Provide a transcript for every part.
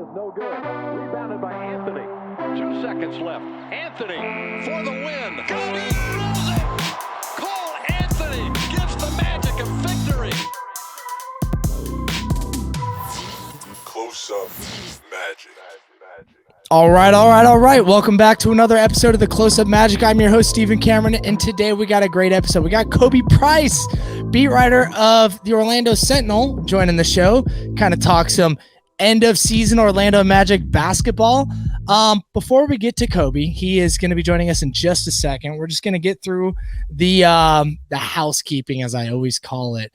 is no good. Rebounded by Anthony. 2 seconds left. Anthony for the win. Khobe throws it. Cole Anthony gives the Magic a victory. Close up Magic. All right. Welcome back to another episode of the Close Up Magic. I'm your host, Stephen Cameron, and today we got a great episode. We got Khobe Price, beat writer of the Orlando Sentinel, joining the show. Kind of talk some end of season Orlando Magic basketball. Before we get to Khobe, he is going to be joining us in just a second. We're just going to get through the housekeeping, as I always call it.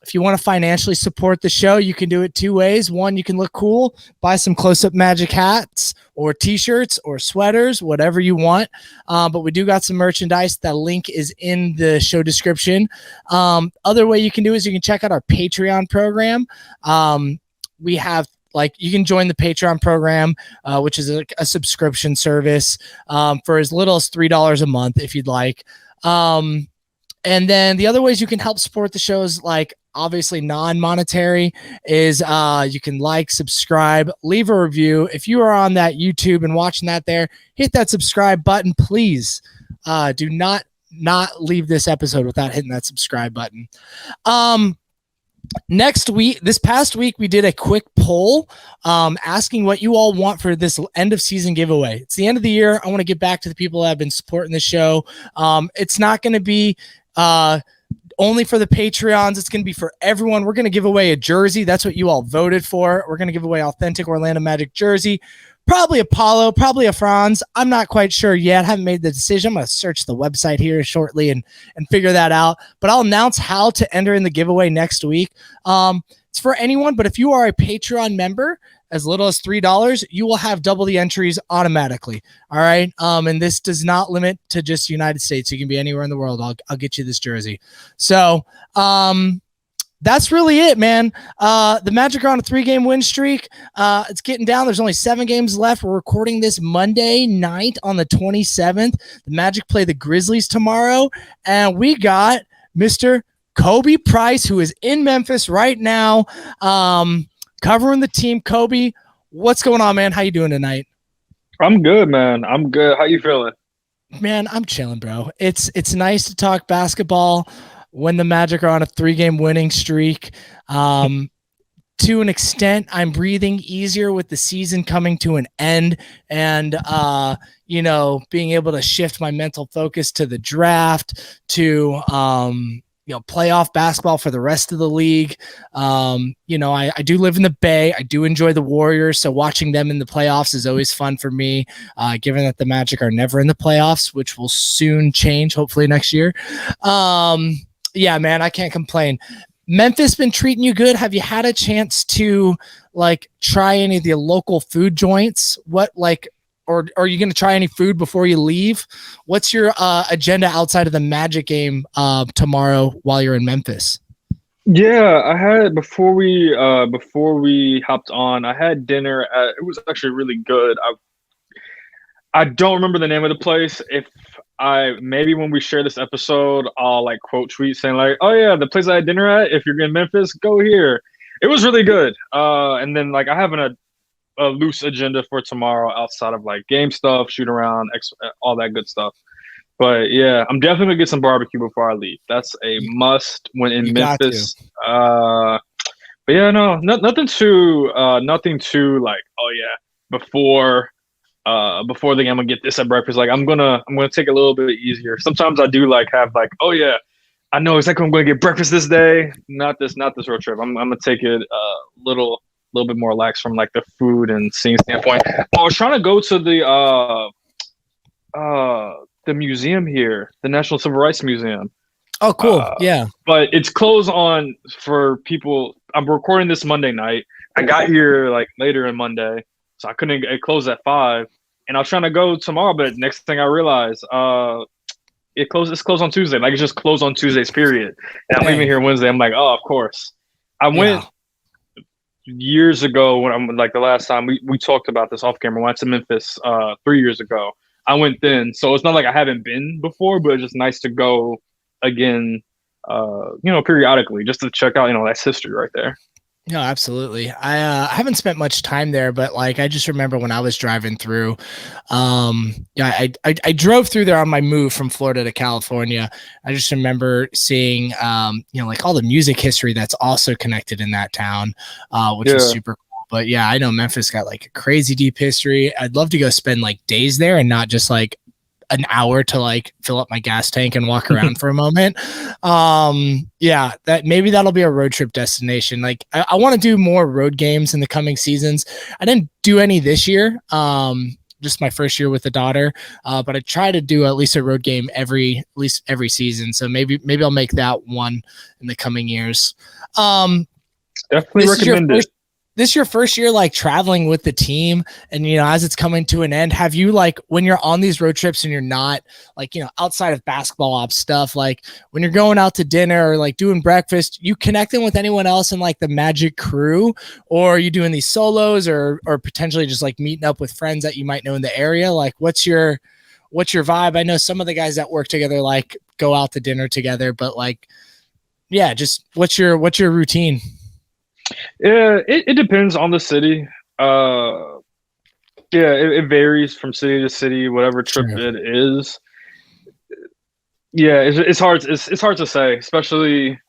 If you want to financially support the show, you can do it two ways. One, you can look cool, buy some Close-Up Magic hats or t-shirts or sweaters, whatever you want. But we do got some merchandise. That link is in the show description. Other way you can do is you can check out our Patreon program. We have you can join the Patreon program, which is a subscription service for as little as $3 a month if you'd like. And then the other ways you can help support the show is obviously non-monetary is you can subscribe, leave a review. If you are on that YouTube and watching that there, hit that subscribe button, please. Do not leave this episode without hitting that subscribe button. This past week, we did a quick poll asking what you all want for this end of season giveaway. It's the end of the year. I want to get back to the people that have been supporting the show. It's not going to be only for the Patreons. It's going to be for everyone. We're going to give away a jersey. That's what you all voted for. We're going to give away authentic Orlando Magic jersey. Probably Apollo, probably a Franz. I'm not quite sure yet. Haven't made the decision. I'm going to search the website here shortly and figure that out. But I'll announce how to enter in the giveaway next week. It's for anyone, but if you are a Patreon member, as little as $3, you will have double the entries automatically. All right. And this does not limit to just the United States. You can be anywhere in the world. I'll get you this jersey. So, that's really it, man. The Magic are on a 3-game win streak. It's getting down. There's only 7 games left. We're recording this Monday night on the 27th. The Magic play the Grizzlies tomorrow. And we got Mr. Khobe Price, who is in Memphis right now, covering the team. Khobe, what's going on, man? How you doing tonight? I'm good, man. I'm good. How you feeling? Man, I'm chilling, bro. It's nice to talk basketball when the Magic are on a 3-game winning streak. To an extent, I'm breathing easier with the season coming to an end and, being able to shift my mental focus to the draft, to, playoff basketball for the rest of the league. I do live in the Bay. I do enjoy the Warriors, so watching them in the playoffs is always fun for me, given that the Magic are never in the playoffs, which will soon change, hopefully next year. Yeah, man, I can't complain. Memphis been treating you good? Have you had a chance to try any of the local food joints? Or are you going to try any food before you leave? What's your agenda outside of the Magic game tomorrow while you're in Memphis? Yeah, I had before we hopped on, I had dinner it was actually really good. I don't remember the name of the place. If maybe when we share this episode, I'll quote tweet saying oh yeah, the place I had dinner at, if you're in Memphis, go here. It was really good. And then I have a loose agenda for tomorrow outside of game stuff, shoot around, all that good stuff. But yeah, I'm definitely gonna get some barbecue before I leave. That's a must when in Memphis. But yeah, no, nothing too oh yeah, before the game, I'm gonna get this at breakfast. I'm gonna take it a little bit easier. Sometimes I do have oh yeah, I know exactly what I'm gonna get breakfast this day. Not this road trip. I'm gonna take it a little bit more relaxed from the food and seeing standpoint. I was trying to go to the museum here, the National Civil Rights Museum. Oh, cool. Yeah. But it's closed on for people. I'm recording this Monday night. I got here later in Monday, so I couldn't. It closed at 5, and I was trying to go tomorrow, but next thing I realized, it's closed on Tuesday. It's just closed on Tuesdays, period. And I'm leaving here Wednesday. I'm oh, of course. I went years ago when I'm the last time we talked about this off camera. I went to Memphis 3 years ago. I went then, so it's not I haven't been before, but it's just nice to go again, periodically, just to check out. That's history right there. No, absolutely. I haven't spent much time there, but like I just remember when I was driving through, I drove through there on my move from Florida to California. I just remember seeing, like all the music history that's also connected in that town, which was super cool. But yeah, I know Memphis got like a crazy deep history. I'd love to go spend like days there and not just like an hour to like fill up my gas tank and walk around for a moment. Yeah, that'll be a road trip destination. Like I want to do more road games in the coming seasons. I didn't do any this year. Just my first year with the daughter. But I try to do at least a road game every season. So maybe I'll make that one in the coming years. Definitely recommend it. This is your first year like traveling with the team, and as it's coming to an end, have you like when you're on these road trips and you're not like outside of basketball ops stuff, like when you're going out to dinner or like doing breakfast, you connecting with anyone else in like the Magic crew, or are you doing these solos or potentially just like meeting up with friends that you might know in the area? Like what's your vibe? I know some of the guys that work together like go out to dinner together, but like yeah, just what's your routine? Yeah, it depends on the city. It varies from city to city, whatever trip it is. Yeah, it's hard. It's hard to say, especially like,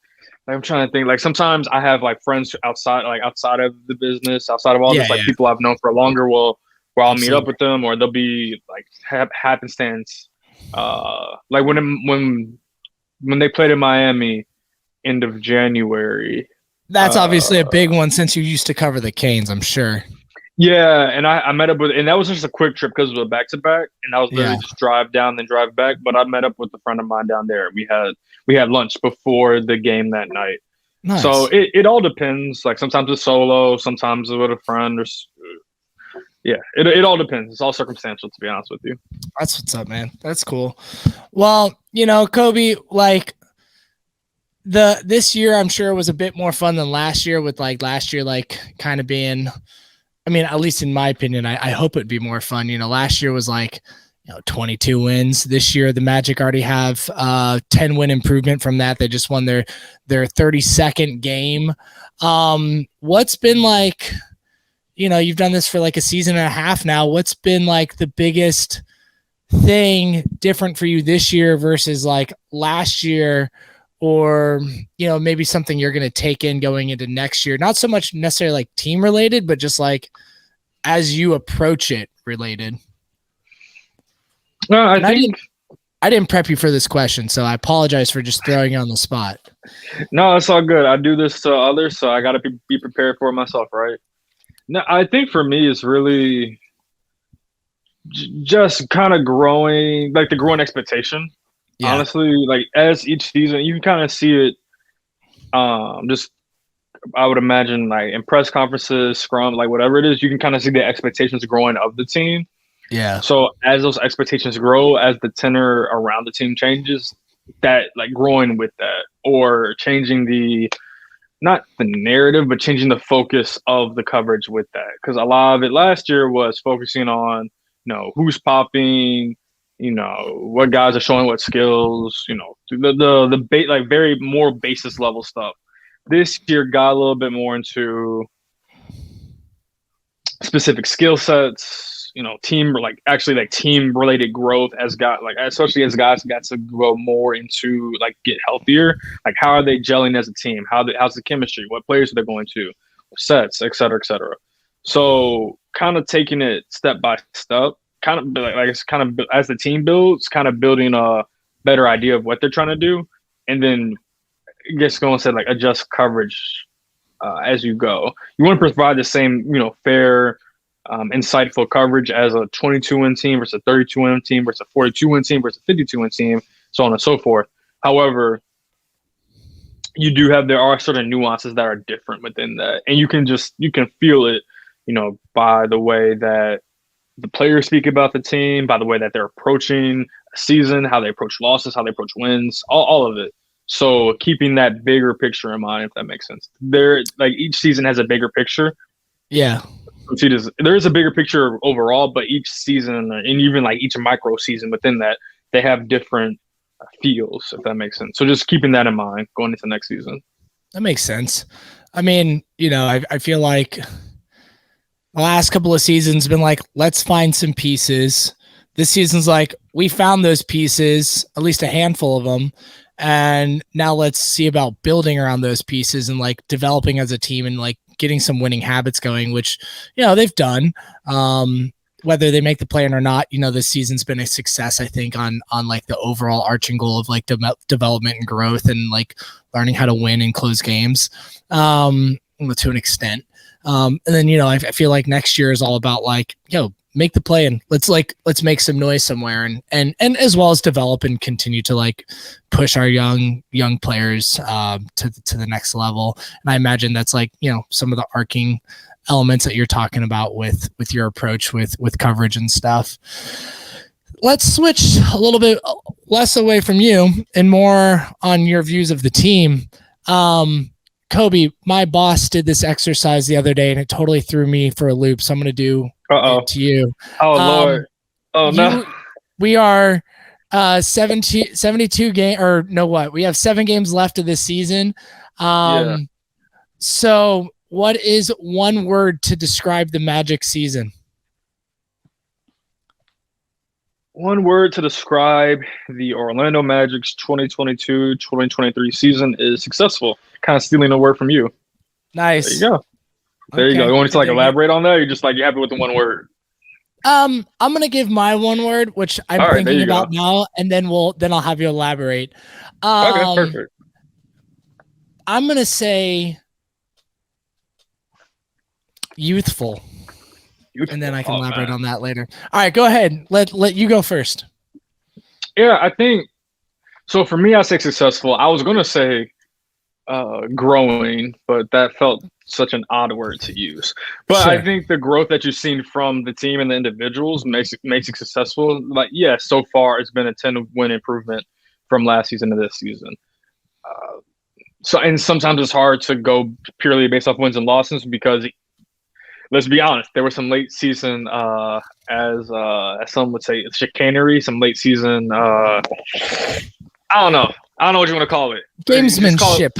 I'm trying to think. Like sometimes I have like friends outside of the business, outside of all this, like people I've known for longer. Where I'll meet up with them, or they'll be like happenstance. Like when they played in Miami, end of January. That's obviously a big one since you used to cover the Canes, I'm sure. Yeah, and I met up with, and that was just a quick trip because it was a back-to-back, and that was literally just drive down then drive back. But I met up with a friend of mine down there. We had lunch before the game that night. Nice. So it all depends. Like sometimes it's solo, sometimes it's with a friend, or it all depends. It's all circumstantial, to be honest with you. That's what's up, man. That's cool. Well, Khobe, like. This year I'm sure was a bit more fun than last year, with like last year like kind of being, I mean, at least in my opinion, I hope it'd be more fun. Last year was like 22 wins. This year the Magic already have 10-win improvement from that. They just won their 32nd game. What's been like, you've done this for like a season and a half now. What's been like the biggest thing different for you this year versus like last year? Or, maybe something you're going to take in going into next year, not so much necessarily like team related, but just like as you approach it related. No, I didn't prep you for this question, so I apologize for just throwing you on the spot. No, it's all good. I do this to others, so I got to be prepared for it myself, right? No, I think for me it's really just kind of growing, like the growing expectation. Yeah. Honestly, like as each season, you can kind of see it. Just I would imagine like in press conferences, scrum, like whatever it is, you can kind of see the expectations growing of the team. Yeah. So as those expectations grow, as the tenor around the team changes, that like growing with that or changing not the narrative, but changing the focus of the coverage with that. Because a lot of it last year was focusing on, who's popping. What guys are showing what skills, the like very more basis level stuff. This year got a little bit more into specific skill sets, team related growth especially as guys got to go more into like get healthier. Like how are they gelling as a team? How's the chemistry? What players are they going to? Sets, et cetera, et cetera. So kind of taking it step by step. Kind of as the team builds, kind of building a better idea of what they're trying to do, and then just going to like adjust coverage as you go. You want to provide the same, fair, insightful coverage as a 22-win team versus a 32-win team versus a 42-win team versus a 52-win team, so on and so forth. However, there are certain nuances that are different within that, and you can feel it, by the way that the players speak about the team, by the way that they're approaching a season, how they approach losses, how they approach wins, all of it. So keeping that bigger picture in mind, if that makes sense. Each season has a bigger picture. Yeah. There is a bigger picture overall, but each season and even like each micro season within that, they have different feels, if that makes sense. So just keeping that in mind going into next season. That makes sense. I mean, I feel like the last couple of seasons been like, let's find some pieces. This season's like, we found those pieces, at least a handful of them. And now let's see about building around those pieces and like developing as a team and like getting some winning habits going, which, they've done. Whether they make the play or not, this season's been a success, I think, on like the overall arching goal of like development and growth and like learning how to win and close games to an extent. And then, I feel like next year is all about like, make the play and let's make some noise somewhere and as well as develop and continue to like push our young players to the next level. And I imagine that's like, some of the arcing elements that you're talking about with your approach with coverage and stuff. Let's switch a little bit less away from you and more on your views of the team. Khobe, my boss did this exercise the other day and it totally threw me for a loop. So I'm going to do it to you. Oh, Lord. Oh, no. We are 72 game or no, what? We have 7 games left of this season. So what is one word to describe the Magic season? One word to describe the Orlando Magic's 2022-2023 season is successful. Kind of stealing a word from you. Nice. There you go. There you go. You want to like elaborate on that? Or you're just like, you're happy with the one word? I'm going to give my one word, which I'm thinking about now, and then I'll have you elaborate. Okay, perfect. I'm going to say youthful. And then I can elaborate on that later. All right, go ahead. Let you go first. Yeah, I think so. For me, I say successful. I was going to say growing, but that felt such an odd word to use. But sure. I think the growth that you've seen from the team and the individuals makes it successful. Like, yeah, so far it's been a 10-win improvement from last season to this season. And sometimes it's hard to go purely based off wins and losses because, let's be honest, there was some late season, as some would say, chicanery, some late season. I don't know what you want to call it. Gamesmanship.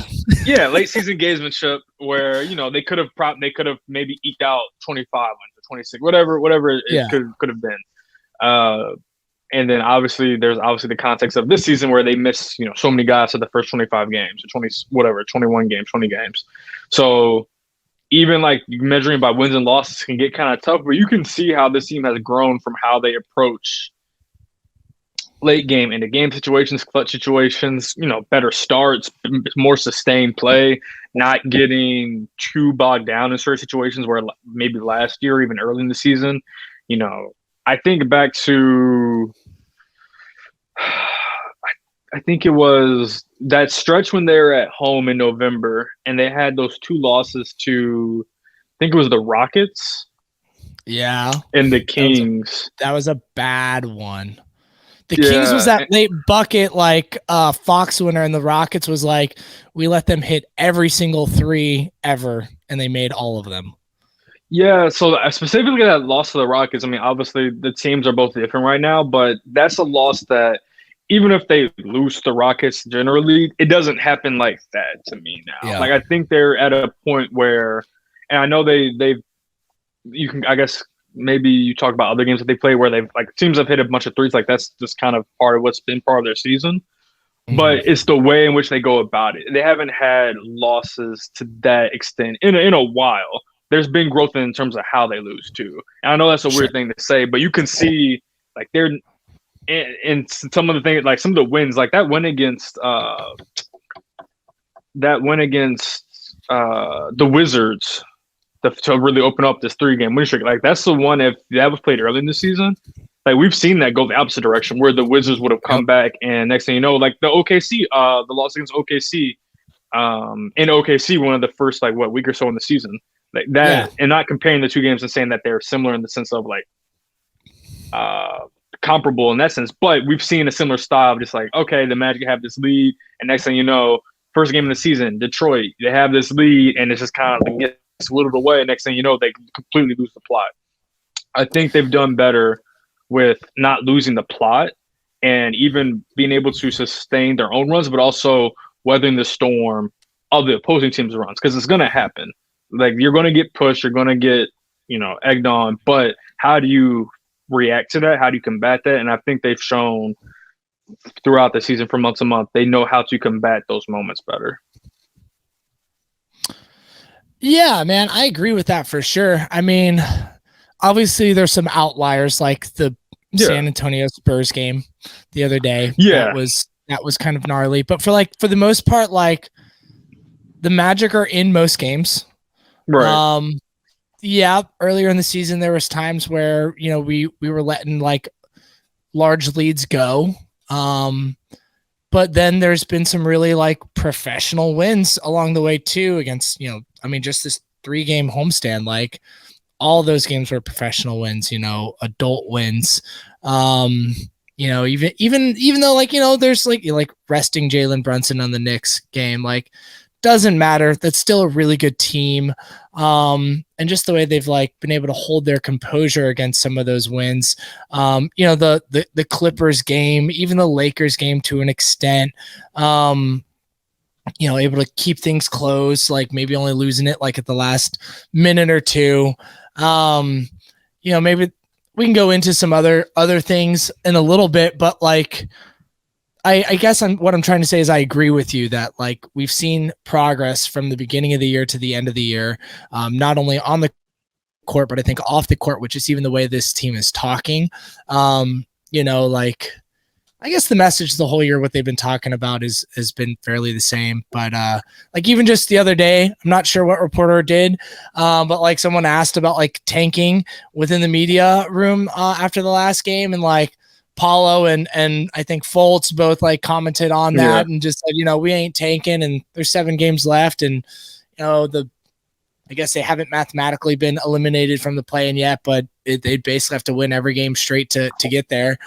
Late season gamesmanship, where they could have maybe eked out 25 wins or 26, whatever it could have been. And then obviously there's the context of this season where they missed so many guys to the first 25 games or 21 games, 20 games. So even like measuring by wins and losses can get kind of tough, but you can see how this team has grown from how they approach late game into game situations, clutch situations, better starts, more sustained play, not getting too bogged down in certain situations where maybe last year, even early in the season, I think back to, I think it was that stretch when they were at home in November and they had those 2 losses to, I think it was the Rockets. Yeah. And the Kings. That was a bad one. The Kings was that late bucket like Fox winner, and the Rockets was like, we let them hit every single 3 ever, and they made all of them. Yeah, so specifically that loss to the Rockets, I mean, obviously the teams are both different right now, but that's a loss that even if they lose the Rockets generally, it doesn't happen like that to me now. Yeah. Like, I think they're at a point where, and I know you can, I guess, maybe you talk about other games that they play where they've like teams have hit a bunch of threes. Like that's just kind of part of what's been part of their season. Mm-hmm. But it's the way in which they go about it. They haven't had losses to that extent in a while. There's been growth in terms of how they lose too. And I know that's a weird thing to say, but you can see like they're in some of the things, like some of the wins, like that win against the Wizards to really open up this 3-game win streak. Like that's the one, if that was played early in the season, like we've seen that go the opposite direction where the Wizards would have come back, and next thing you know, like the OKC, the loss against OKC, in OKC, one of the first week or so in the season, like that, and not comparing the 2 games and saying that they're similar in the sense of like comparable in that sense, but we've seen a similar style of just like, okay, the Magic have this lead, and next thing you know, first game of the season, Detroit, they have this lead, and it's just kind of like gets whittled away. Next thing you know, they completely lose the plot. I think they've done better with not losing the plot and even being able to sustain their own runs, but also weathering the storm of the opposing team's runs, because it's going to happen. Like, you're going to get pushed, you're going to get, egged on, but how do you react to that? How do you combat that? And I think they've shown throughout the season, from month to month, they know how to combat those moments better. Yeah, man, I agree with that for sure. I mean, obviously there's some outliers like the San Antonio Spurs game the other day. Yeah. That was kind of gnarly. But for the most part, like, the Magic are in most games. Right. Yeah, earlier in the season there was times where, we were letting like large leads go. But then there's been some really like professional wins along the way too against, just this 3-game homestand. Like, all those games were professional wins, adult wins. Even though, like, there's like resting Jalen Brunson on the Knicks game, like, doesn't matter. That's still a really good team. And just the way they've like been able to hold their composure against some of those wins. The Clippers game, even the Lakers game to an extent, able to keep things close, like maybe only losing it like at the last minute or two. Maybe we can go into some other things in a little bit, but like, I guess what I'm trying to say is I agree with you that like we've seen progress from the beginning of the year to the end of the year, not only on the court, but I think off the court, which is even the way this team is talking. Like, I guess the message the whole year, what they've been talking about has been fairly the same. But like, even just the other day, I'm not sure what reporter did, but like someone asked about like tanking within the media room after the last game, and like Paulo and I think Fultz both like commented on that and just said, we ain't tanking, and there's 7 games left, and I guess they haven't mathematically been eliminated from the play-in yet, but they basically have to win every game straight to get there,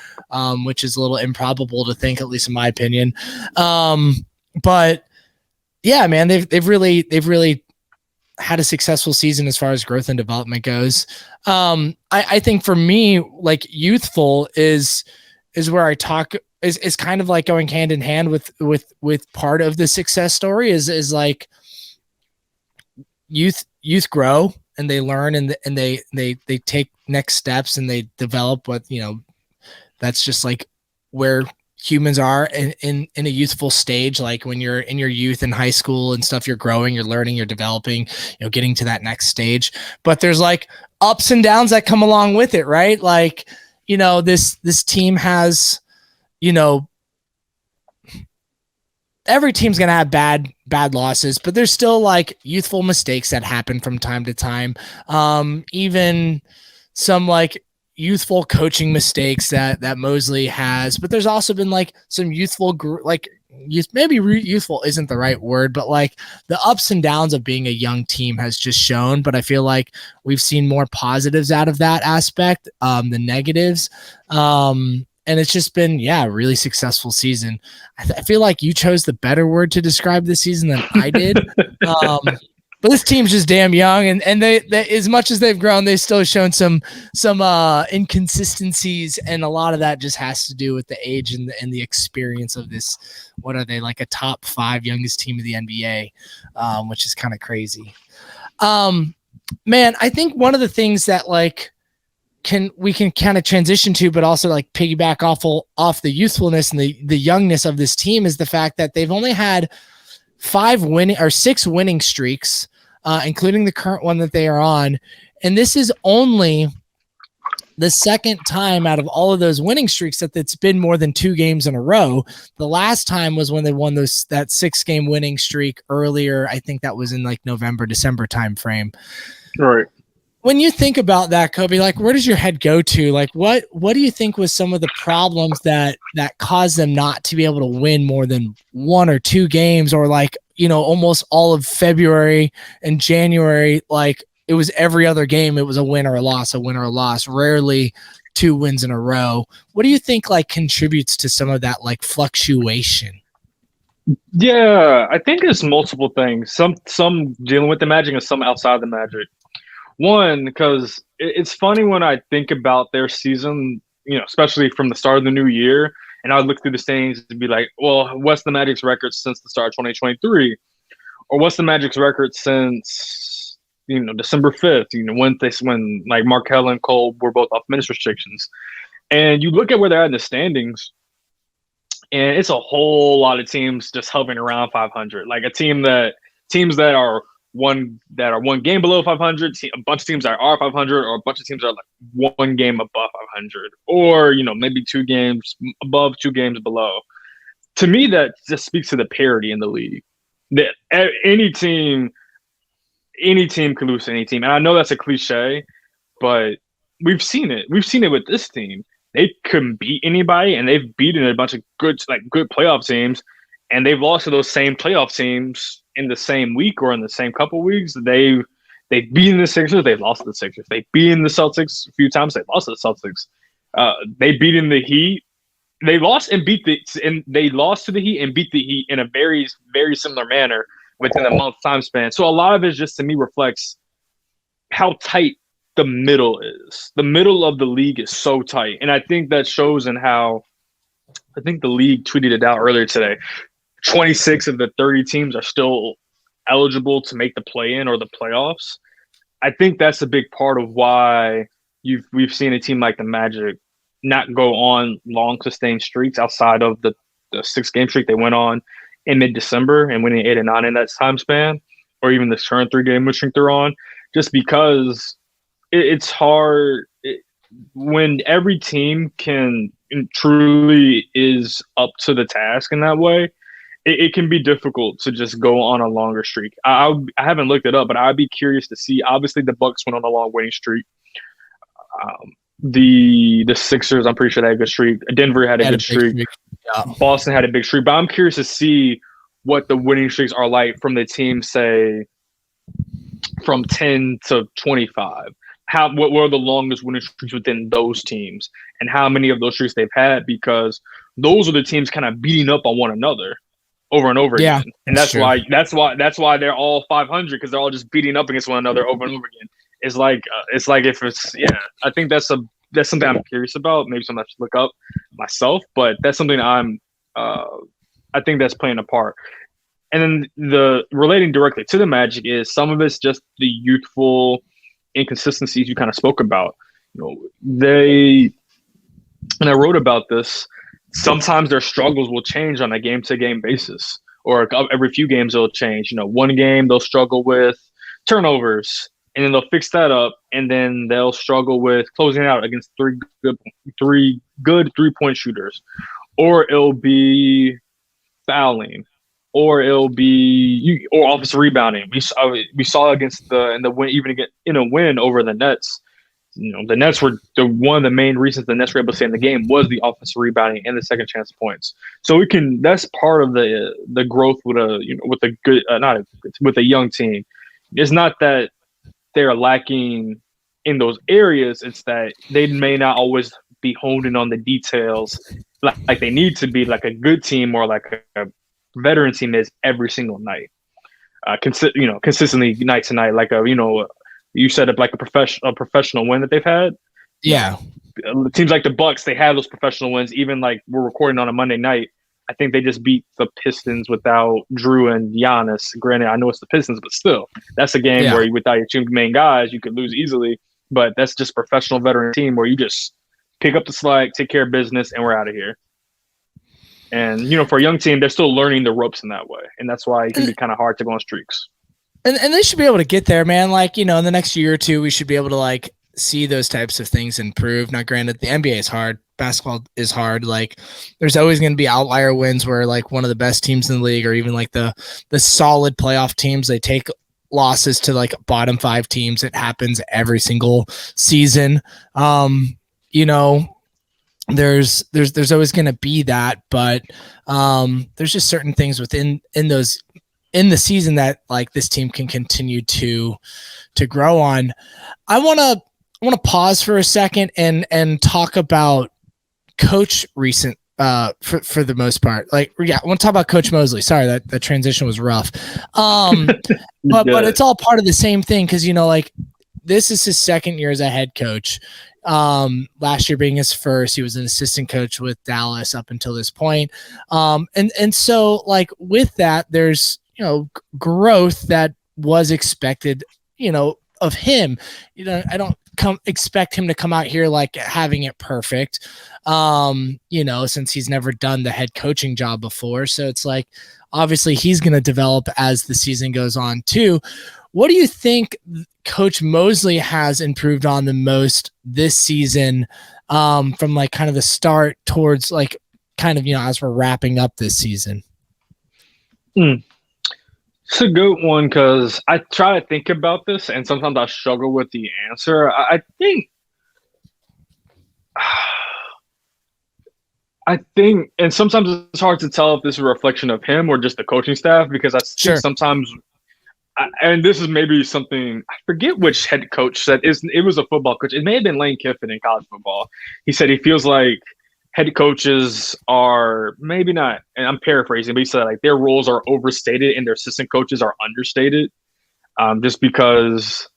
which is a little improbable to think, at least in my opinion. But yeah, man, they've really had a successful season as far as growth and development goes. I think for me, like, youthful is where I talk is kind of like going hand in hand with part of the success story is like youth grow and they learn and they take next steps and they develop what, that's just like where humans are in a youthful stage. Like when you're in your youth in high school and stuff, you're growing, you're learning, you're developing, getting to that next stage. But there's like ups and downs that come along with it, right? Like, this team has, every team's going to have bad losses, but there's still like youthful mistakes that happen from time to time. Even some like youthful coaching mistakes that Mosley has, but there's also been like some youthful, youthful isn't the right word, but like the ups and downs of being a young team has just shown, but I feel like we've seen more positives out of that aspect, than negatives. And it's just been, a really successful season. I feel like you chose the better word to describe this season than I did. But this team's just damn young, and they as much as they've grown, they've still shown some inconsistencies, and a lot of that just has to do with the age and the experience of this. What are they, like a top 5 youngest team of the NBA, which is kind of crazy. Man, I think one of the things that like we can kind of transition to, but also like piggyback off the youthfulness and the youngness of this team is the fact that they've only had 6 winning streaks, including the current one that they are on. And this is only the second time out of all of those winning streaks that it's been more than 2 games in a row. The last time was when they won that 6-game winning streak earlier. I think that was in like November, December timeframe. Right. When you think about that, Khobe, like, where does your head go to? Like, what do you think was some of the problems that caused them not to be able to win more than 1 or 2 games, or like, almost all of February and January? Like, it was every other game, it was a win or a loss, rarely 2 wins in a row. What do you think like contributes to some of that like fluctuation? Yeah, I think it's multiple things. Some dealing with the Magic and some outside the Magic. One, because it's funny when I think about their season, especially from the start of the new year, and I would look through the standings to be like, well, what's the Magic's record since the start of 2023? or what's the Magic's record since December 5th? When like Markelle and Cole were both off minutes restrictions, and you look at where they're at in the standings, and it's a whole lot of teams just hovering around 500. Like teams that are one game below 500, a bunch of teams that are 500, or a bunch of teams that are like one game above 500, or maybe 2 games above, 2 games below. To me, that just speaks to the parity in the league. That any team can lose to any team, and I know that's a cliche, but we've seen it. We've seen it with this team. They couldn't beat anybody, and they've beaten a bunch of good playoff teams, and they've lost to those same playoff teams in the same week or in the same couple weeks. They've beaten the Sixers, they've lost to the Sixers. They've beaten the Celtics a few times, they've lost to the Celtics. They beaten the Heat. They lost to the Heat and beat the Heat in a very, very similar manner within a month time span. So a lot of it just, to me, reflects how tight the middle is. The middle of the league is so tight. And I think that shows in how, I think the league tweeted it out earlier today, 26 of the 30 teams are still eligible to make the play-in or the playoffs. I think that's a big part of why we've seen a team like the Magic not go on long sustained streaks outside of the 6-game streak they went on in mid-December and winning 8 and 9 in that time span, or even this current 3-game streak they're on, just because it's hard when every team can truly is up to the task in that way. It can be difficult to just go on a longer streak. I haven't looked it up, but I'd be curious to see. Obviously, the Bucks went on a long winning streak. The Sixers, I'm pretty sure they had a good streak. Denver had a good streak. Yeah. Boston had a big streak. But I'm curious to see what the winning streaks are like from the team, say, from 10 to 25. What were the longest winning streaks within those teams, and how many of those streaks they've had, because those are the teams kind of beating up on one another over and over again. And that's why they're all 500, because they're all just beating up against one another over and over again. It's like if it's I think that's something I'm curious about. Maybe something I should look up myself, but that's something I think that's playing a part. And then the relating directly to the Magic is some of it's just the youthful inconsistencies you kind of spoke about. And I wrote about this. Sometimes their struggles will change on a game-to-game basis, or every few games it'll change. One game they'll struggle with turnovers, and then they'll fix that up, and then they'll struggle with closing out against three good 3-point shooters, or it'll be fouling, or it'll be or offensive rebounding. We saw against the win, even in a win over the Nets. The Nets were one of the main reasons the Nets were able to stay in the game was the offensive rebounding and the second chance points. So that's part of the growth with a young team. It's not that they're lacking in those areas. It's that they may not always be honed in on the details like they need to be, like a good team or like a veteran team is every single night. Consistently night to night, like you set up like a professional win that they've had. Yeah. Teams like the Bucks, they have those professional wins. Even like we're recording on a Monday night, I think they just beat the Pistons without Drew and Giannis. Granted, I know it's the Pistons, but still, that's a game where without your 2 main guys, you could lose easily. But that's just professional veteran team where you just pick up the slack, take care of business, and we're out of here. And, for a young team, they're still learning the ropes in that way. And that's why it can be kind of hard to go on streaks. And they should be able to get there, man. Like, in the next year or two, we should be able to like see those types of things improve. Now, granted, the NBA is hard. Basketball is hard. Like, there's always going to be outlier wins where like one of the best teams in the league, or even like the solid playoff teams, they take losses to like bottom 5 teams. It happens every single season. There's always going to be that, but there's just certain things in the season that like this team can continue to grow on. I want to pause for a second and talk about Coach recent for the most part. Like, I want to talk about Coach Mosley. Sorry, that transition was rough. But it's all part of the same thing, because like this is his second year as a head coach. Last year being his first. He was an assistant coach with Dallas up until this point. And so like with that, there's growth that was expected, of him. I don't expect him to come out here like having it perfect, since he's never done the head coaching job before. So it's like, obviously he's going to develop as the season goes on too. What do you think Coach Mosley has improved on the most this season, from like kind of the start towards like kind of, as we're wrapping up this season? It's a good one because I try to think about this and sometimes I struggle with the answer. I think, and sometimes it's hard to tell if this is a reflection of him or just the coaching staff, because I think sometimes, and this is maybe something, I forget which head coach said, it was a football coach. It may have been Lane Kiffin in college football. He said he feels like head coaches are maybe not, and I'm paraphrasing, but he said like their roles are overstated and their assistant coaches are understated, just because,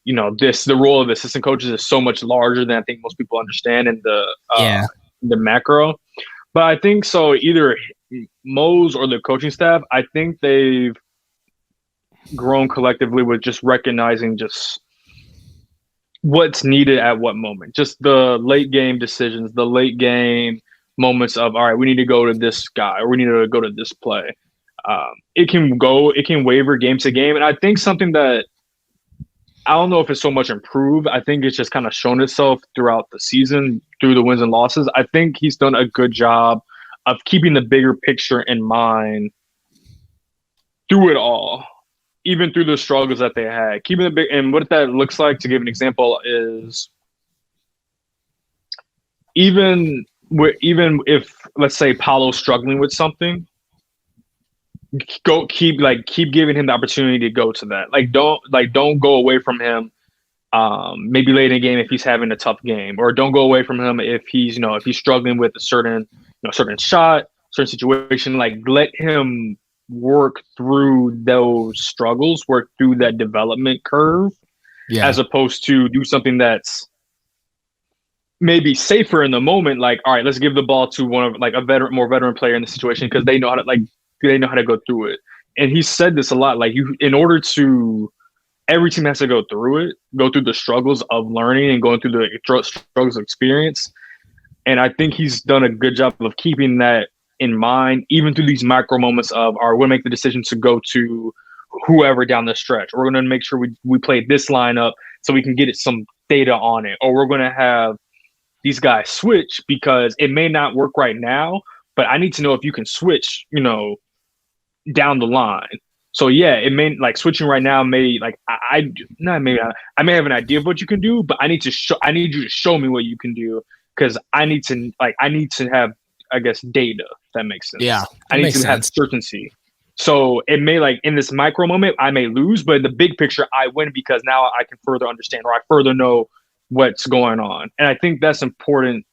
the role of the assistant coaches is so much larger than I think most people understand in the macro. But I think so either Mose or the coaching staff, I think they've grown collectively with just recognizing just what's needed at what moment, just the late game decisions, the late game moments of, all right, we need to go to this guy or we need to go to this play. It can waver game to game. And I think something that I don't know if it's so much improved. I think it's just kind of shown itself throughout the season through the wins and losses. I think he's done a good job of keeping the bigger picture in mind through it all, even through the struggles that they had. Keeping the big, and what that looks like, to give an example, is even if, let's say, Paulo's struggling with something, keep giving him the opportunity to go to that. Don't go away from him. Maybe late in the game if he's having a tough game, or don't go away from him if he's struggling with a certain shot, certain situation. Like, let him work through those struggles, work through that development curve, as opposed to do something that's maybe safer in the moment. Like, all right, let's give the ball to one of a more veteran player in the situation because they know how to go through it. And he said this a lot. Like, every team has to go through the struggles of learning and going through the struggles of experience. And I think he's done a good job of keeping that in mind, even through these micro moments of, all right, we're going to make the decision to go to whoever down the stretch. Or we're going to make sure we play this lineup so we can get some data on it. Or we're going to have these guys switch because it may not work right now, but I need to know if you can switch, down the line. So it may, switching right now may, I may have an idea of what you can do, but I need you to show me what you can do, because I need to have, I guess, data, if that makes sense. Yeah. I need to have certainty. So it may, in this micro moment, I may lose, but in the big picture, I win because now I can further understand, or I further know what's going on. And I think that's important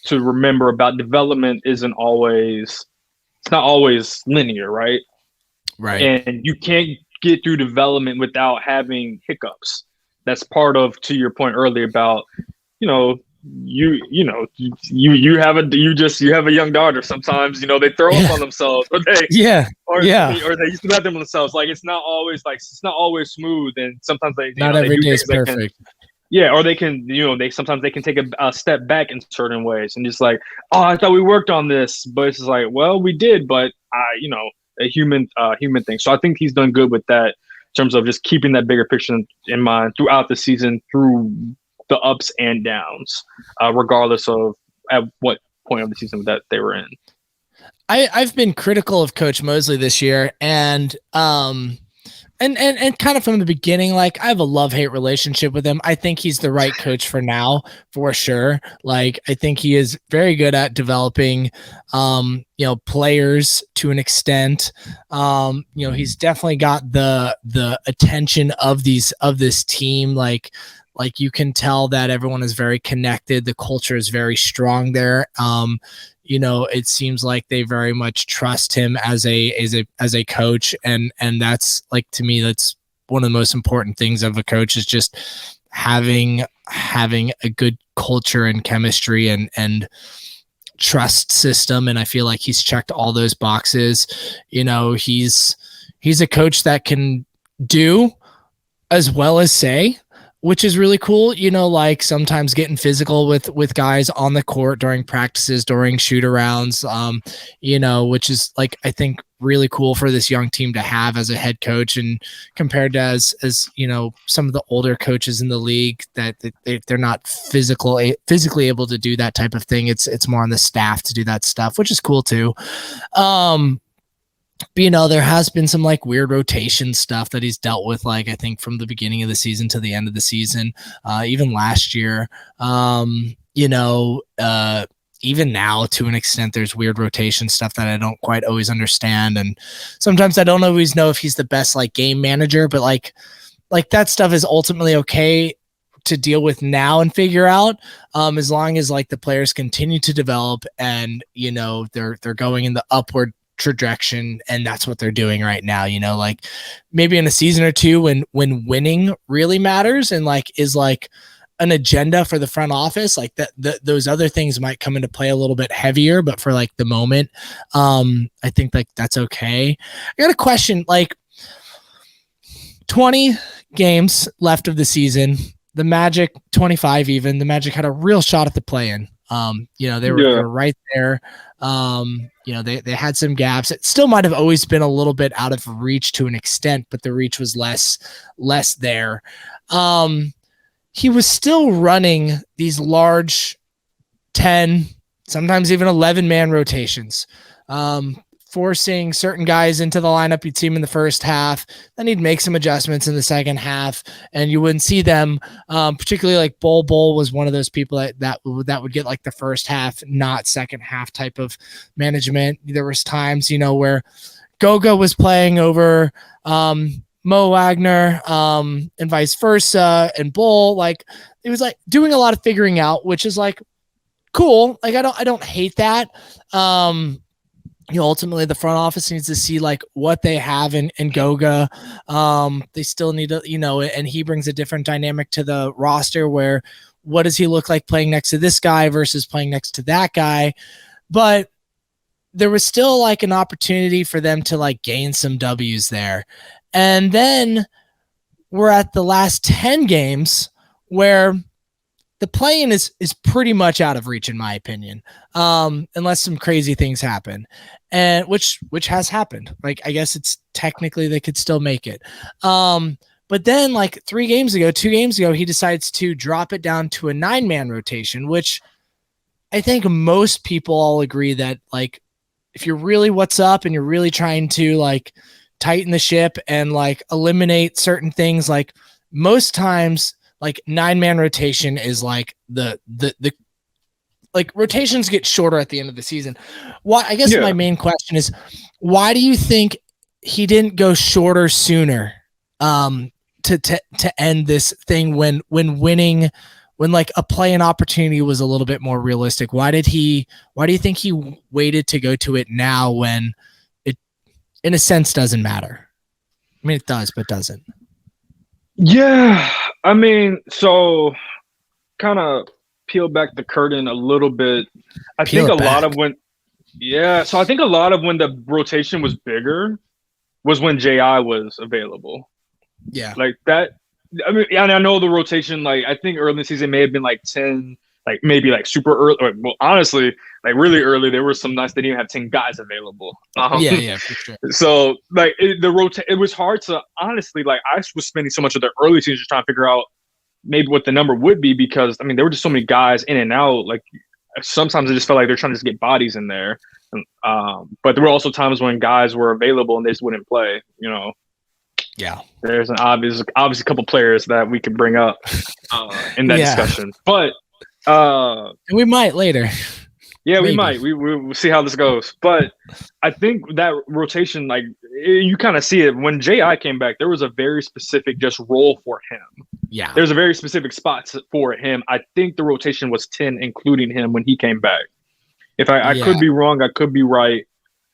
to remember about development. It's not always linear, right? Right. And you can't get through development without having hiccups. That's part of, to your point earlier about, you have a young daughter. Sometimes, they throw up on themselves, or they used to let them themselves. Like, it's not always smooth. And sometimes not every day is perfect. Or they can, sometimes they can take a step back in certain ways and just like, oh, I thought we worked on this, but it's just like, well, we did, but a human thing. So I think he's done good with that in terms of just keeping that bigger picture in mind throughout the season, through the ups and downs, regardless of at what point of the season that they were in. I've been critical of Coach Mosley this year, and kind of from the beginning, I have a love-hate relationship with him. I think he's the right coach for now, for sure. I think he is very good at developing, players to an extent. He's definitely got the attention of this team. You can tell that everyone is very connected. The culture is very strong there. It seems like they very much trust him as a coach. And that's, to me, that's one of the most important things of a coach, is just having a good culture and chemistry and trust system. And I feel like he's checked all those boxes. he's a coach that can do as well as say, which is really cool. Like sometimes getting physical with guys on the court during practices, during shoot arounds, which is like, I think really cool for this young team to have as a head coach, and compared to as some of the older coaches in the league that they're not physically able to do that type of thing. It's more on the staff to do that stuff, which is cool too. But, there has been some like weird rotation stuff that he's dealt with, like I think from the beginning of the season to the end of the season, even last year. Even now to an extent, there's weird rotation stuff that I don't quite always understand. And sometimes I don't always know if he's the best like game manager, but like that stuff is ultimately okay to deal with now and figure out, as long as like the players continue to develop and, they're going in the upward trajectory, and that's what they're doing right now. Like maybe in a season or two when winning really matters and like is like an agenda for the front office, like that those other things might come into play a little bit heavier, but for like the moment, I think like that's okay. I got a question, like 20 games left of the season, the Magic 25, even the Magic had a real shot at the play-in. They were right there. They had some gaps. It still might have always been a little bit out of reach to an extent, but the reach was less there. He was still running these large 10, sometimes even 11-man rotations, forcing certain guys into the lineup you'd see him in the first half. Then he'd make some adjustments in the second half, and you wouldn't see them. Particularly like Bull was one of those people that would get like the first half, not second half type of management. There was times, where Goga was playing over Mo Wagner, and vice versa, and Bull. Like it was like doing a lot of figuring out, which is like cool. Like I don't hate that. Ultimately the front office needs to see like what they have in Goga. They still need to, and he brings a different dynamic to the roster where what does he look like playing next to this guy versus playing next to that guy? But there was still like an opportunity for them to like gain some W's there. And then we're at the last 10 games where the play-in is pretty much out of reach, in my opinion, unless some crazy things happen, and which has happened. Like I guess it's technically they could still make it, but then like 2 games ago, he decides to drop it down to a 9-man rotation, which I think most people all agree that like if you're really what's up and you're really trying to like tighten the ship and like eliminate certain things, like most times. Like 9-man rotation is like the like rotations get shorter at the end of the season. I guess my main question is, why do you think he didn't go shorter sooner to end this thing when winning, when like a play-in opportunity was a little bit more realistic? Why do you think he waited to go to it now when it in a sense doesn't matter? I mean, it does, but doesn't. Yeah, I mean, so kind of peel back the curtain a little bit. I think a lot of when the rotation was bigger was when JI was available. Yeah. Like that. I mean, I know the rotation, like I think early in the season may have been like 10, like maybe like super early. Well, honestly, like really early, there were some nights they didn't even have 10 guys available. Yeah, for sure. So like it was hard to honestly, like I was spending so much of the early season just trying to figure out maybe what the number would be, because I mean there were just so many guys in and out. Like sometimes it just felt like they're trying to just get bodies in there. But there were also times when guys were available and they just wouldn't play. Yeah, there's an obvious couple players that we could bring up in that discussion, but we might later. Yeah, maybe. We might. We'll see how this goes. But I think that rotation, like you kind of see it when JI came back. There was a very specific just role for him. Yeah, there's a very specific spot for him. I think the rotation was 10, including him when he came back. If I could be wrong, I could be right.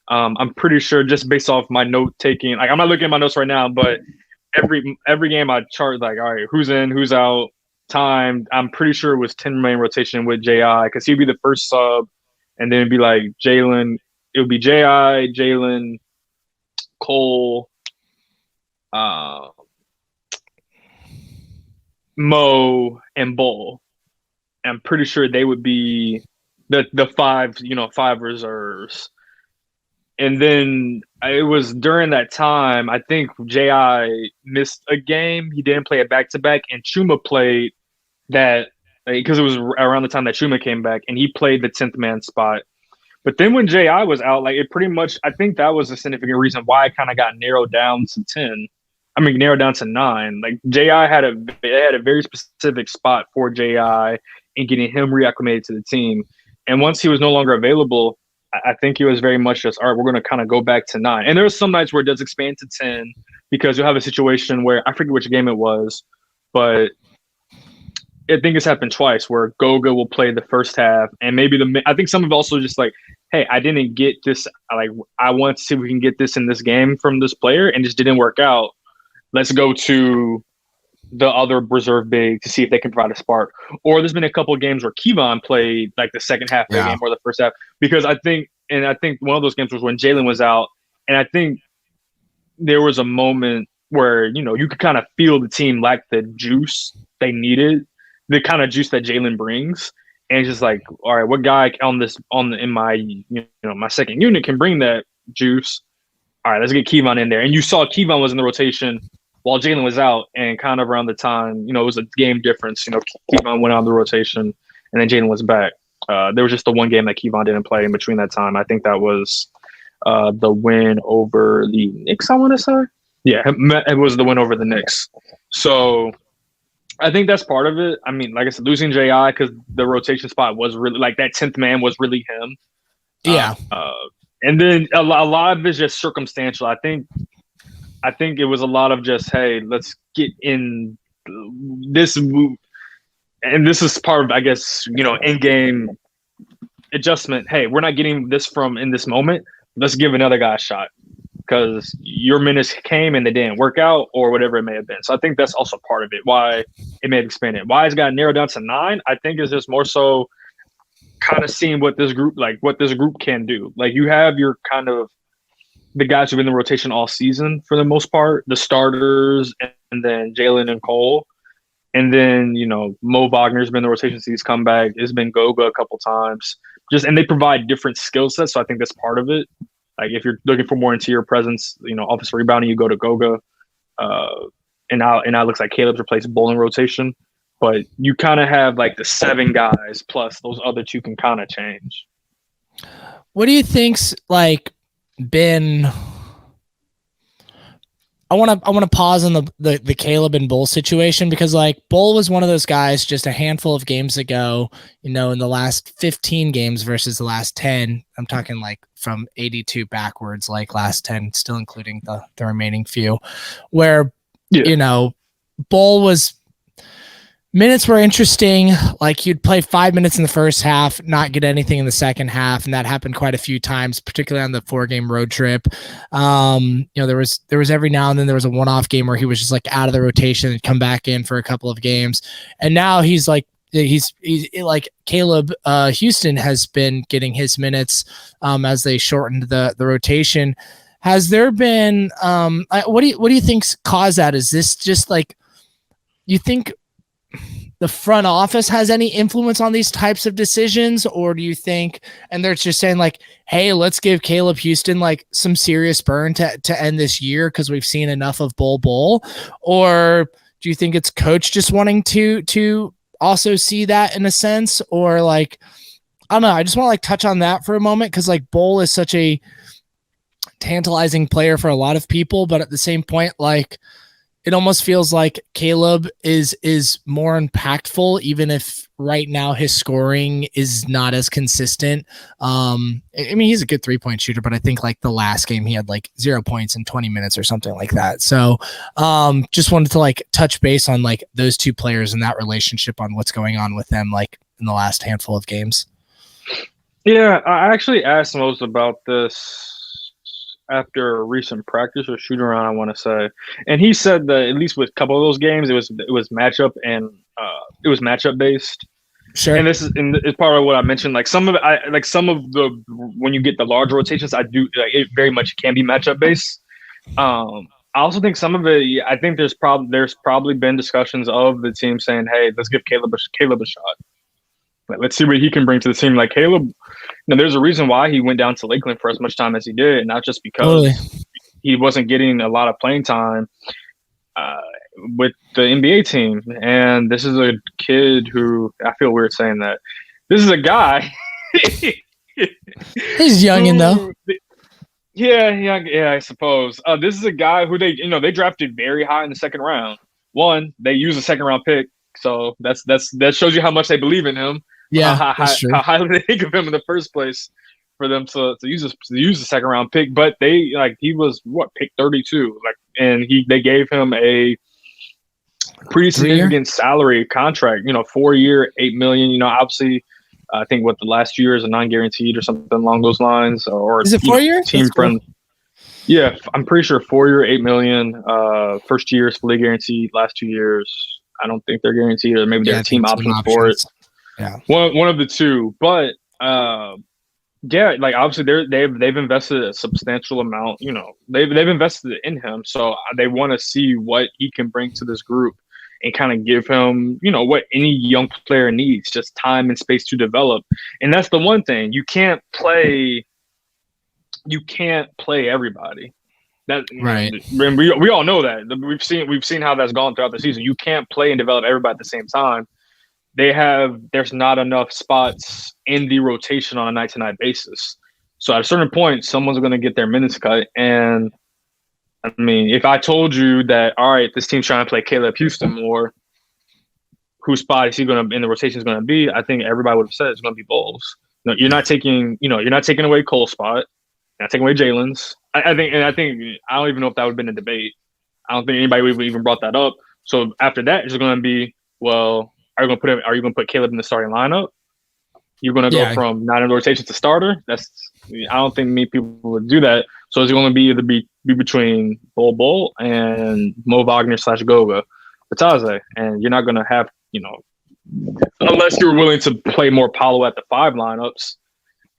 I'm pretty sure just based off my note taking. Like I'm not looking at my notes right now, but every game I chart like, all right, who's in, who's out, time. I'm pretty sure it was 10-man rotation with JI because he'd be the first sub. And then it'd be like Jalen. It would be J.I., Jalen, Cole, uh, Mo, and Bull. I'm pretty sure they would be the five reserves. And then it was during that time, I think J.I. missed a game. He didn't play it back-to-back, and Chuma played that because it was around the time that Chuma came back, and he played the 10th man spot. But then when J.I. was out, like it pretty much, I think that was a significant reason why it kind of got narrowed down to 10. I mean, narrowed down to 9. Like J.I. had a very specific spot for J.I. in getting him reacclimated to the team. And once he was no longer available, I think it was very much just, all right, we're going to kind of go back to 9. And there are some nights where it does expand to 10 because you'll have a situation where, I forget which game it was, but I think it's happened twice where Goga will play the first half and maybe I think some of also just like, hey, I didn't get this. Like, I want to see if we can get this in this game from this player and just didn't work out. Let's go to the other reserve big to see if they can provide a spark. Or there's been a couple of games where Kevon played like the second half of the game or the first half because I think one of those games was when Jalen was out, and I think there was a moment where you could kind of feel the team lacked the juice they needed, the kind of juice that Jalen brings, and it's just like, all right, what guy in my my second unit can bring that juice? All right, let's get Kevon in there, and you saw Kevon was in the rotation while Jalen was out, and kind of around the time, it was a game difference. Kevon went on the rotation, and then Jalen was back. There was just the one game that Kevon didn't play in between that time. I think that was the win over the Knicks, I want to say. Yeah, it was the win over the Knicks. So I think that's part of it. I mean, like I said, losing J.I. because the rotation spot was really, like that 10th man was really him. Yeah. And then a lot of it is just circumstantial. I think it was a lot of just, hey, let's get in this move. And this is part of, I guess, in-game adjustment. Hey, we're not getting this from in this moment. Let's give another guy a shot because your minutes came and they didn't work out or whatever it may have been. So I think that's also part of it, why it may have expanded. Why it's got narrowed down to 9, I think is just more so kind of seeing what this group can do. Like you have your kind of the guys who've been in the rotation all season for the most part, the starters, and then Jalen and Cole. And then, Mo Wagner's been in the rotation since he's come back. It's been Goga a couple times. And they provide different skill sets, so I think that's part of it. Like if you're looking for more interior presence, offensive rebounding, you go to Goga. And now it looks like Caleb's replaced Bull in rotation. But you kind of have like the 7 guys plus those other 2 can kind of change. What do you think's been? I want to pause on the Caleb and Bull situation because Bull was one of those guys just a handful of games ago, in the last 15 games versus the last 10. I'm talking from 82 backwards, last 10, still including the remaining few, where Bull was. Minutes were interesting. You'd play 5 minutes in the first half, not get anything in the second half, and that happened quite a few times, particularly on the 4-game road trip. There was every now and then there was a one-off game where he was just out of the rotation and come back in for a couple of games, and now he's Caleb Houston has been getting his minutes as they shortened the rotation. Has there been what do you think's caused that? Is this just you think the front office has any influence on these types of decisions, or do you think, and they're just saying hey, let's give Caleb Houston some serious burn to end this year because we've seen enough of Bull, or do you think it's coach just wanting to also see that in a sense, or I don't know. I just want to touch on that for a moment because Bull is such a tantalizing player for a lot of people, but at the same point, it almost feels like Caleb is more impactful, even if right now his scoring is not as consistent. I mean, he's a good 3-point shooter, but I think the last game he had 0 points in 20 minutes or something like that. So just wanted to touch base on those 2 players and that relationship on what's going on with them in the last handful of games. Yeah, I actually asked Mose about this after a recent practice or shoot around, I want to say, and he said that at least with a couple of those games, it was matchup and it was matchup based. Sure. And it's part of what I mentioned. Some of the when you get the large rotations, I do it very much can be matchup based. I also think some of it. I think there's probably been discussions of the team saying, "Hey, let's give Caleb a shot. Like, let's see what he can bring to the team." Like Caleb, there's a reason why he went down to Lakeland for as much time as he did, and not just because he wasn't getting a lot of playing time with the NBA team. And this is a kid who, I feel weird saying that. This is a guy. He's youngin' though. Yeah, I suppose. This is a guy who they drafted very high in the second round. One, they used a second round pick, so that shows you how much they believe in him. Yeah, how highly they think of him in the first place for them to use the second round pick. But he was pick 32, and they gave him a pretty significant salary contract. 4 year, $8 million. Obviously. I think the last 2 years are non-guaranteed or something along those lines. Or is it 4 years? Team friend. Cool. Yeah, I'm pretty sure 4 year, $8 million. First year is fully guaranteed. Last 2 years, I don't think they're guaranteed, or maybe they're team options for it. Yeah, one of the two. But obviously they've invested a substantial amount. They've invested in him, so they want to see what he can bring to this group. And kind of give him, what any young player needs, just time and space to develop. And that's the one thing. You can't play everybody. That right. We all know that. We've seen how that's gone throughout the season. You can't play and develop everybody at the same time. There's not enough spots in the rotation on a night-to-night basis. So at a certain point, someone's going to get their minutes cut. And I mean, if I told you that, all right, this team's trying to play Caleb Houston more, whose spot is he going to in the rotation is going to be? I think everybody would have said it's going to be Bowles. You're not taking away Cole's spot. You're not taking away Jalen's. I think I don't even know if that would have been a debate. I don't think anybody would have even brought that up. So after that, it's going to be, well, are you going to put Caleb in the starting lineup? You're going to go from not in the rotation to starter. I don't think many people would do that. So it's going to be between Bol and Mo Wagner / Goga Batase. And you're not going to have, unless you're willing to play more Paulo at the 5 lineups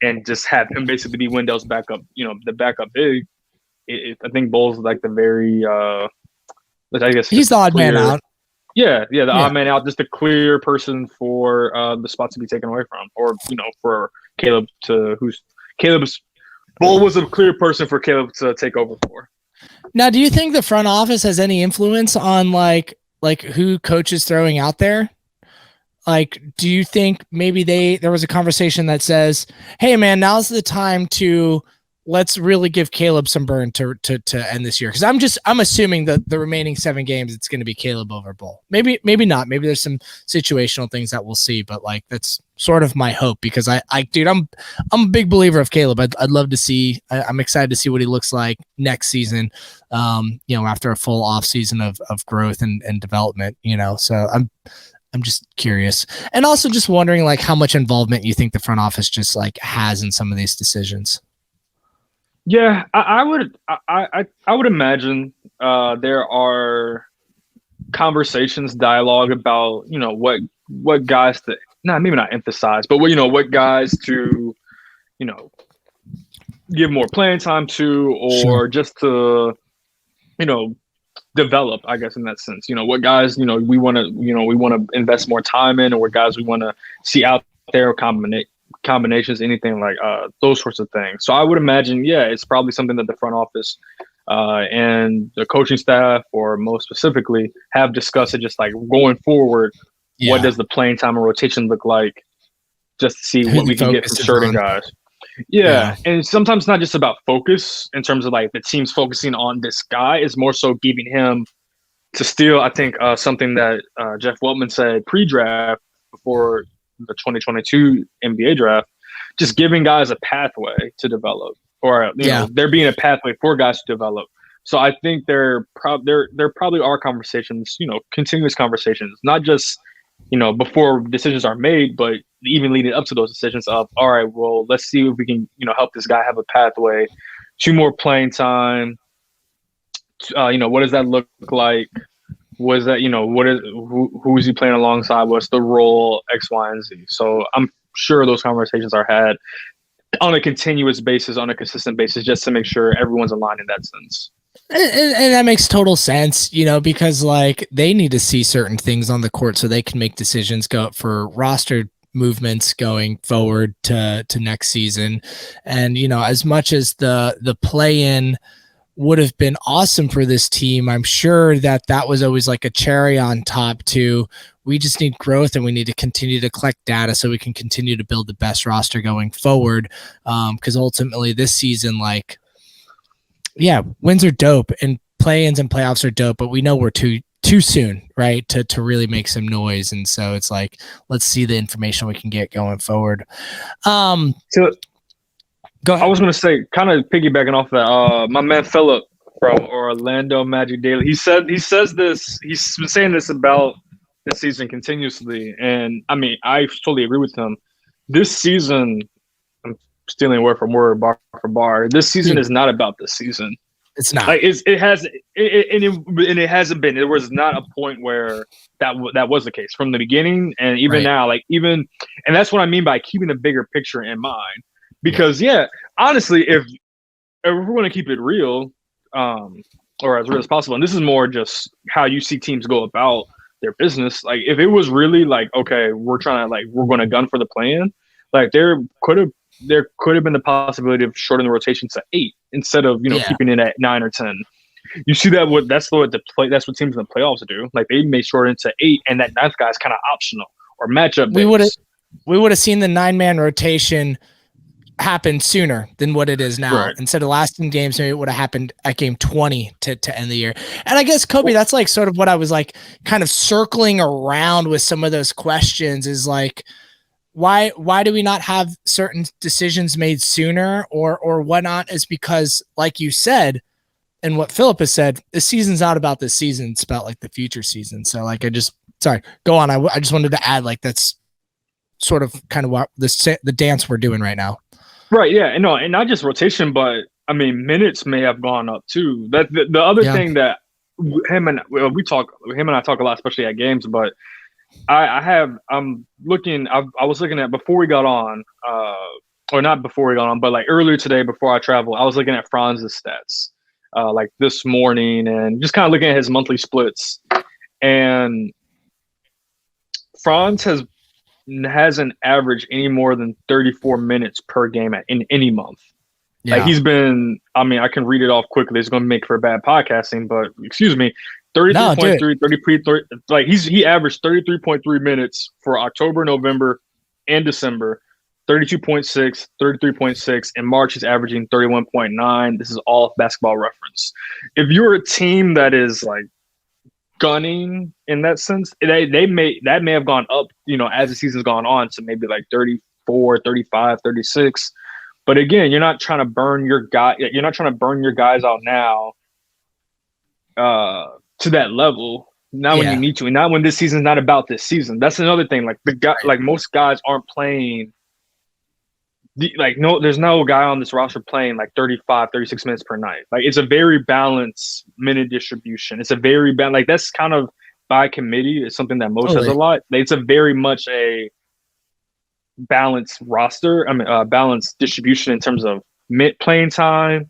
and just have him basically be Wendell's backup, the backup big. I think Bol's like the very, I guess he's the odd man out. Yeah, the odd man out, just a clear person for the spot to be taken away from, or for Caleb Bol was a clear person for Caleb to take over for. Now, do you think the front office has any influence on like who coach is throwing out there? Like, do you think maybe there was a conversation that says, "Hey, man, now's the time to let's really give Caleb some burn to end this year"? Because I'm assuming that the remaining 7 games it's going to be Caleb over Bol. Maybe not. Maybe there's some situational things that we'll see, but that's sort of my hope, because I'm a big believer of Caleb. I'd love to see. I'm excited to see what he looks like next season. After a full off season of growth and development. So I'm just curious, and also just wondering how much involvement you think the front office just has in some of these decisions. Yeah, I would imagine there are conversations, dialogue about what guys to maybe not emphasize, but what guys to give more playing time to, or sure, just to develop, I guess, in that sense. What guys we want to invest more time in, or what guys we want to see out there, combinations, anything like those sorts of things. So I would imagine, it's probably something that the front office and the coaching staff, or most specifically, have discussed it, just going forward. Yeah. What does the playing time and rotation look like, just to see what we can get from certain guys. Yeah. And sometimes not just about focus in terms of the team's focusing on this guy, is more so giving him to steal, I think, something that Jeff Weltman said pre-draft before the 2022 NBA draft, just giving guys a pathway to develop, or there being a pathway for guys to develop. So I think there probably are conversations, continuous conversations, not just before decisions are made, but even leading up to those decisions of, all right, well, let's see if we can help this guy have a pathway to more playing time. What does that look like? Was that who is he playing alongside? What's the role, X, Y, and Z? So I'm sure those conversations are had on a continuous basis, on a consistent basis, just to make sure everyone's aligned in that sense. And that makes total sense, because like they need to see certain things on the court so they can make decisions go for roster movements going forward to next season. And, as much as the play-in would have been awesome for this team, I'm sure that was always like a cherry on top too. We just need growth and we need to continue to collect data so we can continue to build the best roster going forward. Because ultimately this season, like, yeah, wins are dope and play-ins and playoffs are dope, but we know we're too soon, right, to really make some noise. And so it's like, let's see the information we can get going forward. So go ahead. I was going to say, kind of piggybacking off that, my man Philip from Orlando Magic Daily, he's been saying this about this season continuously. And I mean, I totally agree with him. This season, I'm stealing word from word, bar for bar. This season is not about this season. It's not. Like it hasn't been. There was not a point where that was the case from the beginning, and even now, and that's what I mean by keeping the bigger picture in mind. Because honestly, if we're going to keep it real, or as real as possible, and this is more just how you see teams go about their business. Like if it was really like, okay, we're going to gun for the plan, like there could have been the possibility of shortening the rotation to 8 instead of keeping it at 9 or 10. You see that's what teams in the playoffs do. Like they may shorten it to 8, and that 9th guy is kind of optional or matchup based. We would have seen the 9-man rotation happen sooner than what it is now. Right. Instead of lasting games, maybe it would have happened at game 20 to end the year. And I guess, Khobe, that's like sort of what I was like kind of circling around with some of those questions is like, why do we not have certain decisions made sooner or whatnot is because, like you said, and what Philip has said, this season's not about this season. It's about like the future season. So like, sorry, go on. I just wanted to add like, that's sort of kind of what the dance we're doing right now. Right. Yeah. And not just rotation, but I mean, minutes may have gone up too. That the other thing that him and I talk a lot, especially at games, but I was looking at before we got on, or not before we got on, but like earlier today before I traveled, I was looking at Franz's stats, like this morning and just kind of looking at his monthly splits. And Franz hasn't averaged any more than 34 minutes per game in any month. Yeah. Like he's been, I mean, I can read it off quickly. It's going to make for bad podcasting, but excuse me. 33.3, like he averaged 33.3 minutes for October, November, and December. 32.6, 33.6. In March, he's averaging 31.9. This is all Basketball Reference. If you're a team that is like gunning in that sense, that may have gone up, as the season's gone on to maybe like 34, 35, 36. But again, you're not trying to burn your guys out now to that level. Not when you need to, and not when this season's not about this season. That's another thing. Like like most guys aren't playing. There's no guy on this roster playing like 35, 36 minutes per night. Like it's a very balanced minute distribution. It's a very like that's kind of by committee. It's something that most has a lot. It's a very much a balanced roster. I mean, balanced distribution in terms of playing time,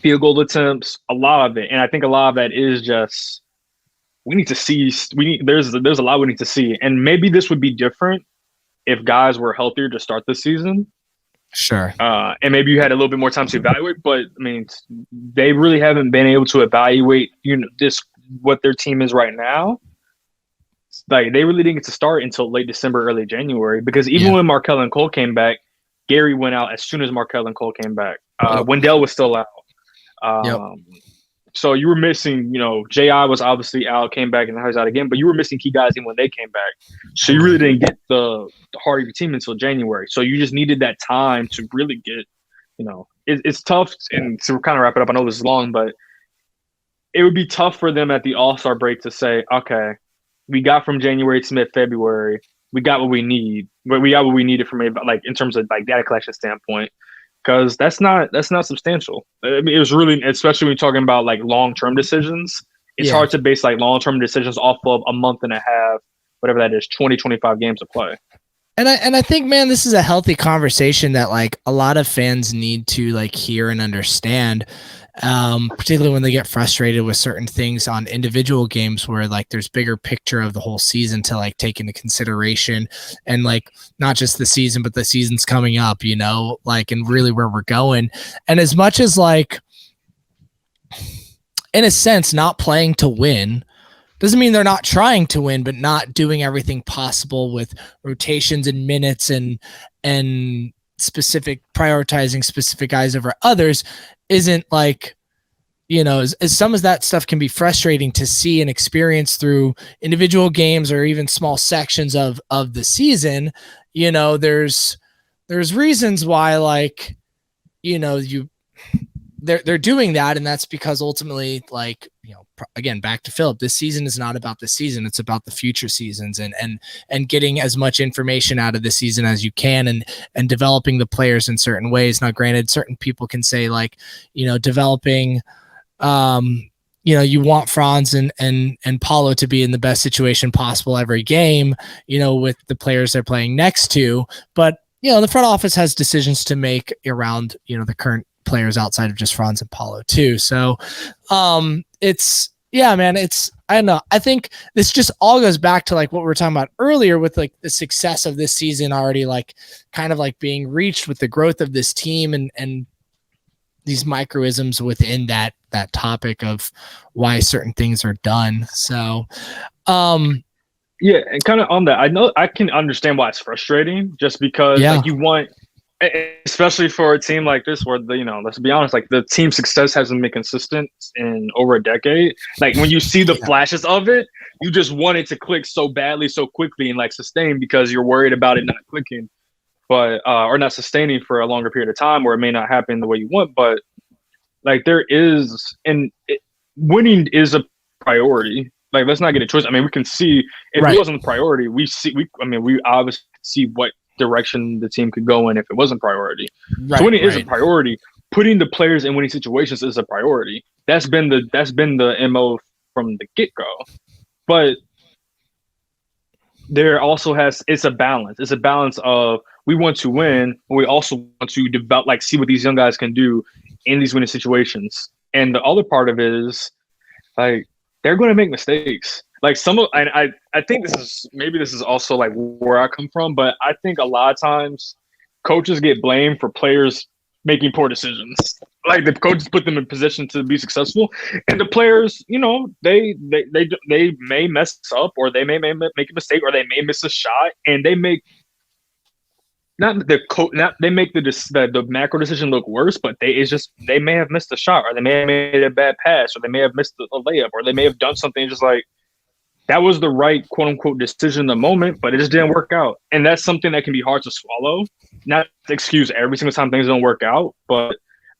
field goal attempts, a lot of it. And I think a lot of that is just we need to see. There's a lot we need to see, and maybe this would be different if guys were healthier to start this season. Sure. And maybe you had a little bit more time to evaluate, but I mean, they really haven't been able to evaluate, what their team is right now. Like they really didn't get to start until late December, early January, because even when Markelle and Cole came back, Gary went out as soon as Markelle and Cole came back. Wendell was still out. So you were missing, J.I. was obviously out, came back, and now he's out again. But you were missing key guys even when they came back. So you really didn't get the heart of your team until January. So you just needed that time to really get, it's tough. And to kind of wrap it up, I know this is long, but it would be tough for them at the All-Star break to say, okay, we got from January to mid-February, we got what we need. But we got what we needed from like in terms of like data collection standpoint. Because that's not substantial. I mean, it was really, especially when you're talking about like long-term decisions, it's hard to base like long-term decisions off of a month and a half, whatever that is, 20, 25 games of play. And I think, man, this is a healthy conversation that like a lot of fans need to like hear and understand, particularly when they get frustrated with certain things on individual games where like there's bigger picture of the whole season to like take into consideration, and like not just the season, but the season's coming up, you know, like, and really where we're going. And as much as like, in a sense, not playing to win doesn't mean they're not trying to win, but not doing everything possible with rotations and minutes and specific prioritizing specific guys over others isn't like, you know, as some of that stuff can be frustrating to see and experience through individual games or even small sections of the season. You know, there's reasons why, like, you know, they're doing that, and that's because ultimately, like, you know, again, back to Philip, this season is not about the season, it's about the future seasons, and getting as much information out of the season as you can, and developing the players in certain ways. Now, granted, certain people can say, like, you know, developing, you know, you want Franz and Paulo to be in the best situation possible every game, you know, with the players they're playing next to, but, you know, the front office has decisions to make around, you know, the current players outside of just Franz and Paulo too. So it's, yeah, man, I don't know. I think this just all goes back to like what we were talking about earlier with like the success of this season already, like kind of like being reached with the growth of this team and these microisms within that topic of why certain things are done. So yeah, and kind of on that, I know I can understand why it's frustrating, just because like you want, especially for a team like this where you know, let's be honest, like the team success hasn't been consistent in over a decade. Like when you see the flashes of it, you just want it to click so badly, so quickly, and like sustain, because you're worried about it not clicking, but or not sustaining for a longer period of time, or it may not happen the way you want. But like there is, and winning is a priority. Like, let's not get a choice. I mean, we can see if it wasn't a priority, we obviously see what direction the team could go in if it wasn't priority. So winning is a priority. Putting the players in winning situations is a priority. That's been the MO from the get-go. But there also it's a balance. It's a balance of, we want to win, but we also want to develop, like, see what these young guys can do in these winning situations. And the other part of it is, like, they're going to make mistakes. Like I think this is also like where I come from, but I think a lot of times coaches get blamed for players making poor decisions. Like the coaches put them in position to be successful, and the players, you know, they may mess up, or they may make a mistake, or they may miss a shot, and they make they make the macro decision look worse, but they may have missed a shot, or they may have made a bad pass, or they may have missed a layup, or they may have done something just like that was the right quote unquote decision in the moment, but it just didn't work out. And that's something that can be hard to swallow. Not to excuse every single time things don't work out, but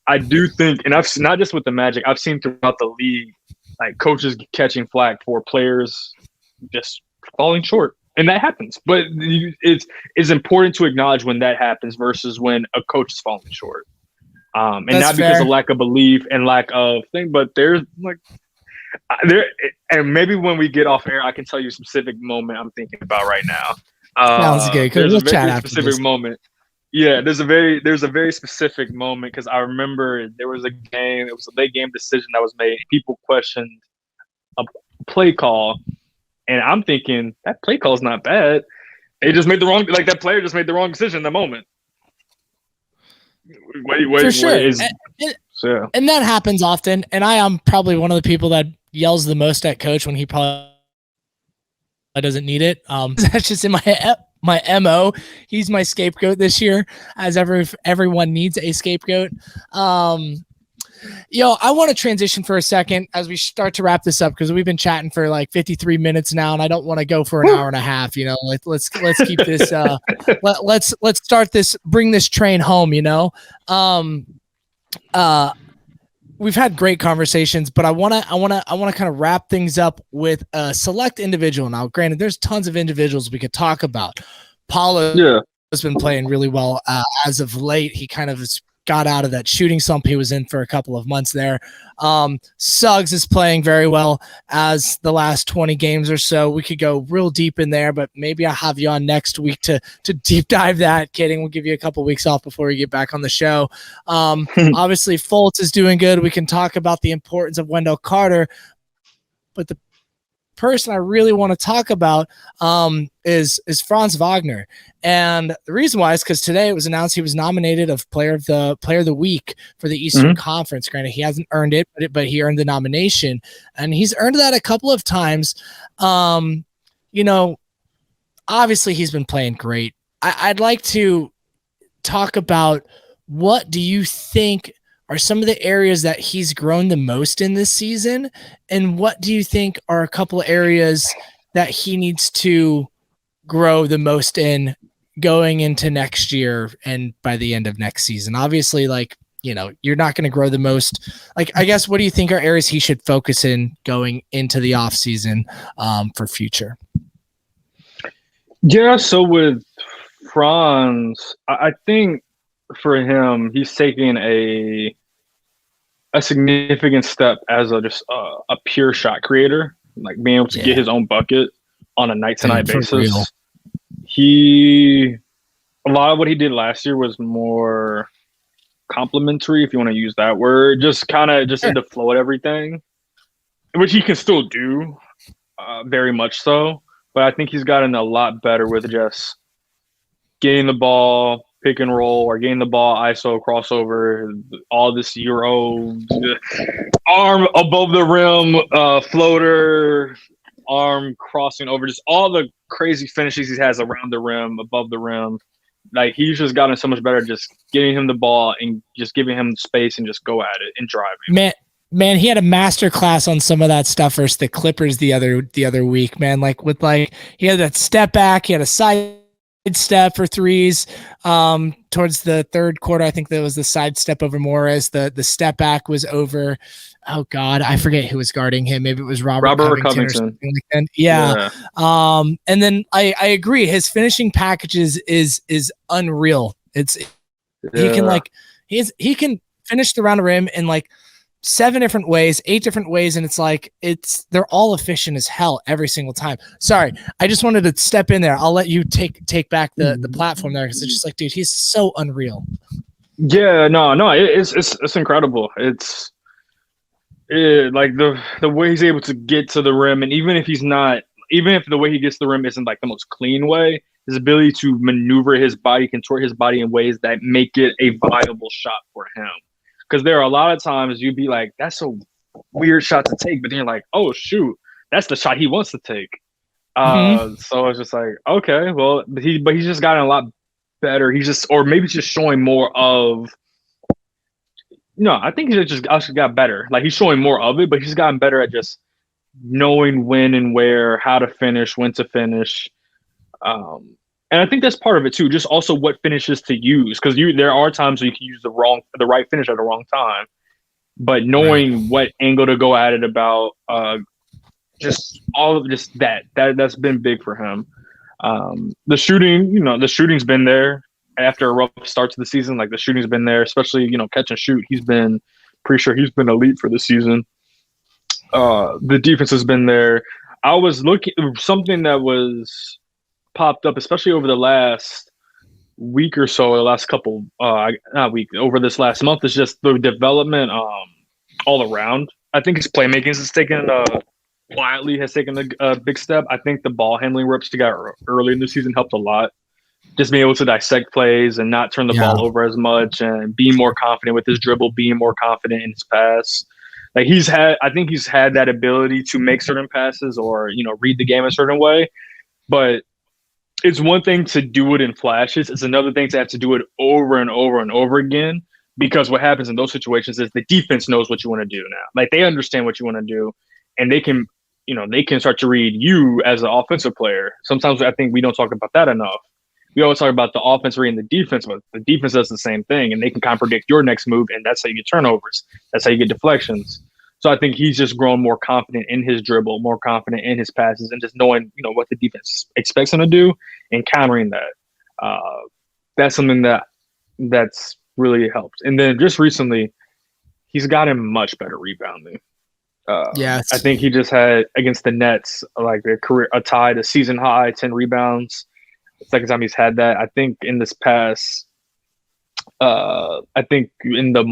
I do think, and I've not just with the Magic, I've seen throughout the league, like coaches catching flack for players just falling short. And that happens, but it's important to acknowledge when that happens versus when a coach is falling short. And that's not because of lack of belief and lack of thing, but there's like and maybe when we get off air, I can tell you a specific moment I'm thinking about right now. Sounds good. There's we'll a very specific moment. Yeah, there's a very specific moment, because I remember there was a game. It was a late game decision that was made. People questioned a play call. And I'm thinking, that play call is not bad. They just made the wrong, like that player just made the wrong decision in the moment. For sure. And that happens often. And I am probably one of the people that yells the most at coach when he probably doesn't need it. That's just in my MO. He's my scapegoat this year, as everyone needs a scapegoat. I want to transition for a second as we start to wrap this up, because we've been chatting for like 53 minutes now, and I don't want to go for an hour and a half. You know, let's keep this. Let's start this. Bring this train home. You know, we've had great conversations, but I want to kind of wrap things up with a select individual. Now, granted, there's tons of individuals we could talk about. Paulo has been playing really well as of late. He kind of has got out of that shooting slump he was in for a couple of months there. Suggs is playing very well as the last 20 games or so. We could go real deep in there, but maybe I'll have you on next week to deep dive that. Kidding. We'll give you a couple weeks off before we get back on the show. Obviously, Fultz is doing good. We can talk about the importance of Wendell Carter, but the person I really want to talk about is Franz Wagner. And the reason why is because today it was announced he was nominated of player of the week for the Eastern Conference. Granted, he hasn't earned it, but he earned the nomination, and he's earned that a couple of times. Obviously he's been playing great. I'd like to talk about, what do you think are some of the areas that he's grown the most in this season? And what do you think are a couple of areas that he needs to grow the most in going into next year and by the end of next season? Obviously, you're not going to grow the most. I guess, what do you think are areas he should focus in going into the off season for future? Yeah. So with Franz, I think for him, he's taking a significant step as a pure shot creator, like being able to get his own bucket on a night-to-night basis. A lot of what he did last year was more complimentary, if you want to use that word, just kind of in the flow of everything, which he can still do, very much so. But I think he's gotten a lot better with just getting the ball, pick and roll, or getting the ball, ISO, crossover, all this Euro, arm above the rim, floater, arm crossing over, just all the crazy finishes he has around the rim, above the rim. Like, he's just gotten so much better just getting him the ball and just giving him space and just go at it and driving. Man, he had a master class on some of that stuff versus the Clippers the other week, man. He had that step back, he had a side step for threes towards the third quarter. I think that was the side step over Morris. The step back was over, oh God, I forget who was guarding him. Maybe it was Robert Covington. Or something like that. Yeah. And then I agree, his finishing packages is unreal. He can finish the round of rim in 7 different ways, 8 different ways, and they're all efficient as hell every single time. Sorry, I just wanted to step in there. I'll let you take back the platform there, because it's just dude, he's so unreal. Yeah, no, it's incredible. It's the way he's able to get to the rim, and even if the way he gets to the rim isn't the most clean way, his ability to maneuver his body, contort his body in ways that make it a viable shot for him. Because there are a lot of times you'd be like, that's a weird shot to take, but then you're like, oh shoot, that's the shot he wants to take. So it's just like, okay, well, he's just gotten a lot better. Or maybe just showing more of. No, I think he just actually got better. He's showing more of it, but he's gotten better at just knowing when and where, how to finish, when to finish. And I think that's part of it too. Just also what finishes to use, because there are times where you can use the right finish at the wrong time, but knowing what angle to go at it about, just all of just that's been big for him. The shooting's been there after a rough start to the season. The shooting's been there, especially catch and shoot. He's been pretty sure he's been elite for the season. The defense has been there. I was looking something that was popped up, especially over the last week or so, over this last month, is just the development all around. I think his playmaking has taken a big step. I think the ball handling reps he got early in the season helped a lot. Just being able to dissect plays and not turn the ball over as much, and being more confident with his dribble, being more confident in his pass. I think he's had that ability to make certain passes or, read the game a certain way, but it's one thing to do it in flashes. It's another thing to have to do it over and over and over again, because what happens in those situations is the defense knows what you want to do now. They understand what you want to do, and they can start to read you as an offensive player. Sometimes I think we don't talk about that enough. We always talk about the offense reading the defense, but the defense does the same thing, and they can kind of predict your next move, and that's how you get turnovers. That's how you get deflections. So I think he's just grown more confident in his dribble, more confident in his passes, and just knowing, what the defense expects him to do and countering that. That's something that's really helped. And then just recently, he's gotten much better rebounding. Yes. I think he just had against the Nets like a season high 10 rebounds. The second time he's had that. I think in this past, I think in the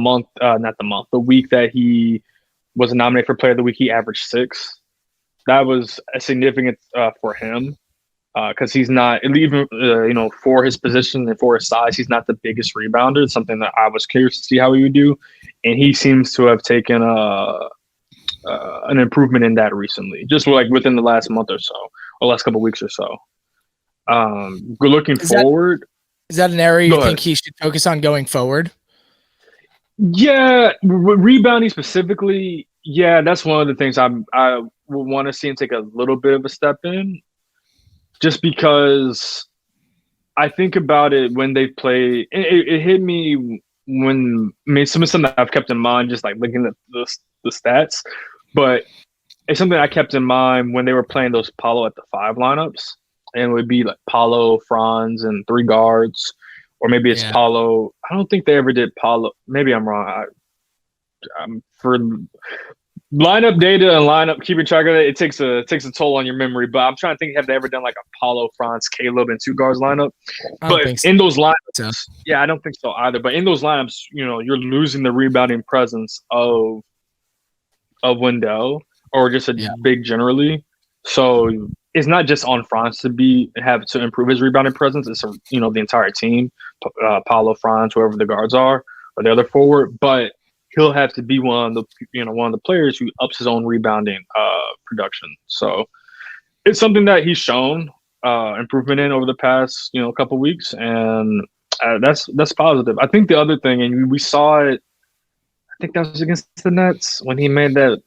week that he was nominated for Player of the Week, he averaged 6. That was a significant for him because he's not even for his position and for his size, he's not the biggest rebounder. It's something that I was curious to see how he would do, and he seems to have taken an improvement in that recently, just like within the last month or so, or last couple of weeks or so. Looking forward. Is that an area you think he should focus on going forward? Yeah, rebounding specifically. Yeah, that's one of the things I would want to see him take a little bit of a step in, just because I think about it when they play. It hit me something that I've kept in mind, just like looking at the stats, but it's something I kept in mind when they were playing those Paolo at the 5 lineups. And it would be like Paolo, Franz, and 3 guards. Or maybe it's Paolo. I don't think they ever did Paolo. Maybe I'm wrong. I'm for lineup data and lineup keeping track of it takes a toll on your memory. But I'm trying to think, have they ever done like a Paolo, Franz, Caleb, and 2 guards lineup? But in those lineups, I don't think so either. But in those lineups, you're losing the rebounding presence of Wendell or just big generally. So it's not just on Franz to improve his rebounding presence. It's the entire team, Paolo, Franz, whoever the guards are, or the other forward. But he'll have to be one of the players who ups his own rebounding production. So it's something that he's shown improvement in over the past couple weeks, and that's positive. I think the other thing, and we saw it, I think that was against the Nets when he made that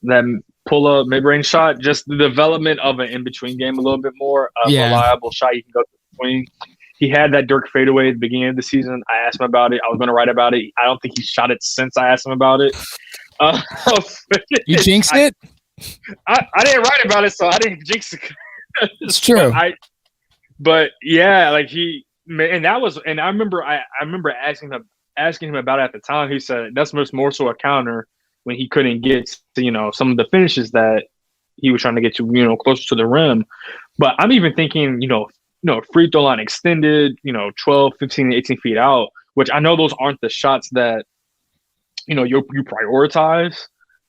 pull-up mid-range shot, just the development of an in-between game a little bit more, reliable shot you can go between. He had that Dirk fadeaway at the beginning of the season. I asked him about it. I was going to write about it. I don't think he shot it since I asked him about it. You jinxed it? I didn't write about it, so I didn't jinx it. It's true. But yeah, like and I remember asking him about it at the time. He said that's more so a counter when he couldn't get to, some of the finishes that he was trying to get to, closer to the rim. But I'm even thinking, free throw line extended, 12, 15, 18 feet out, which I know those aren't the shots that, you prioritize.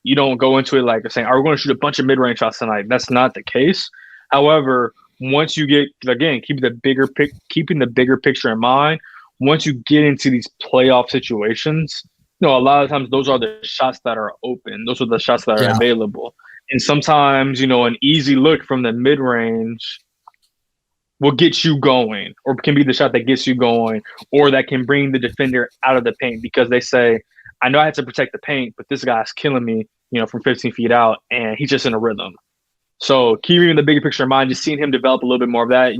You don't go into it like saying, we're going to shoot a bunch of mid-range shots tonight. That's not the case. However, once you get, again, keeping the bigger picture in mind, once you get into these playoff situations, a lot of times those are the shots that are open. Those are the shots that are available. And sometimes, an easy look from the mid-range will get you going, or can be the shot that gets you going, or that can bring the defender out of the paint because they say, I know I had to protect the paint, but this guy's killing me, from 15 feet out, and he's just in a rhythm. So keeping the bigger picture in mind, just seeing him develop a little bit more of that,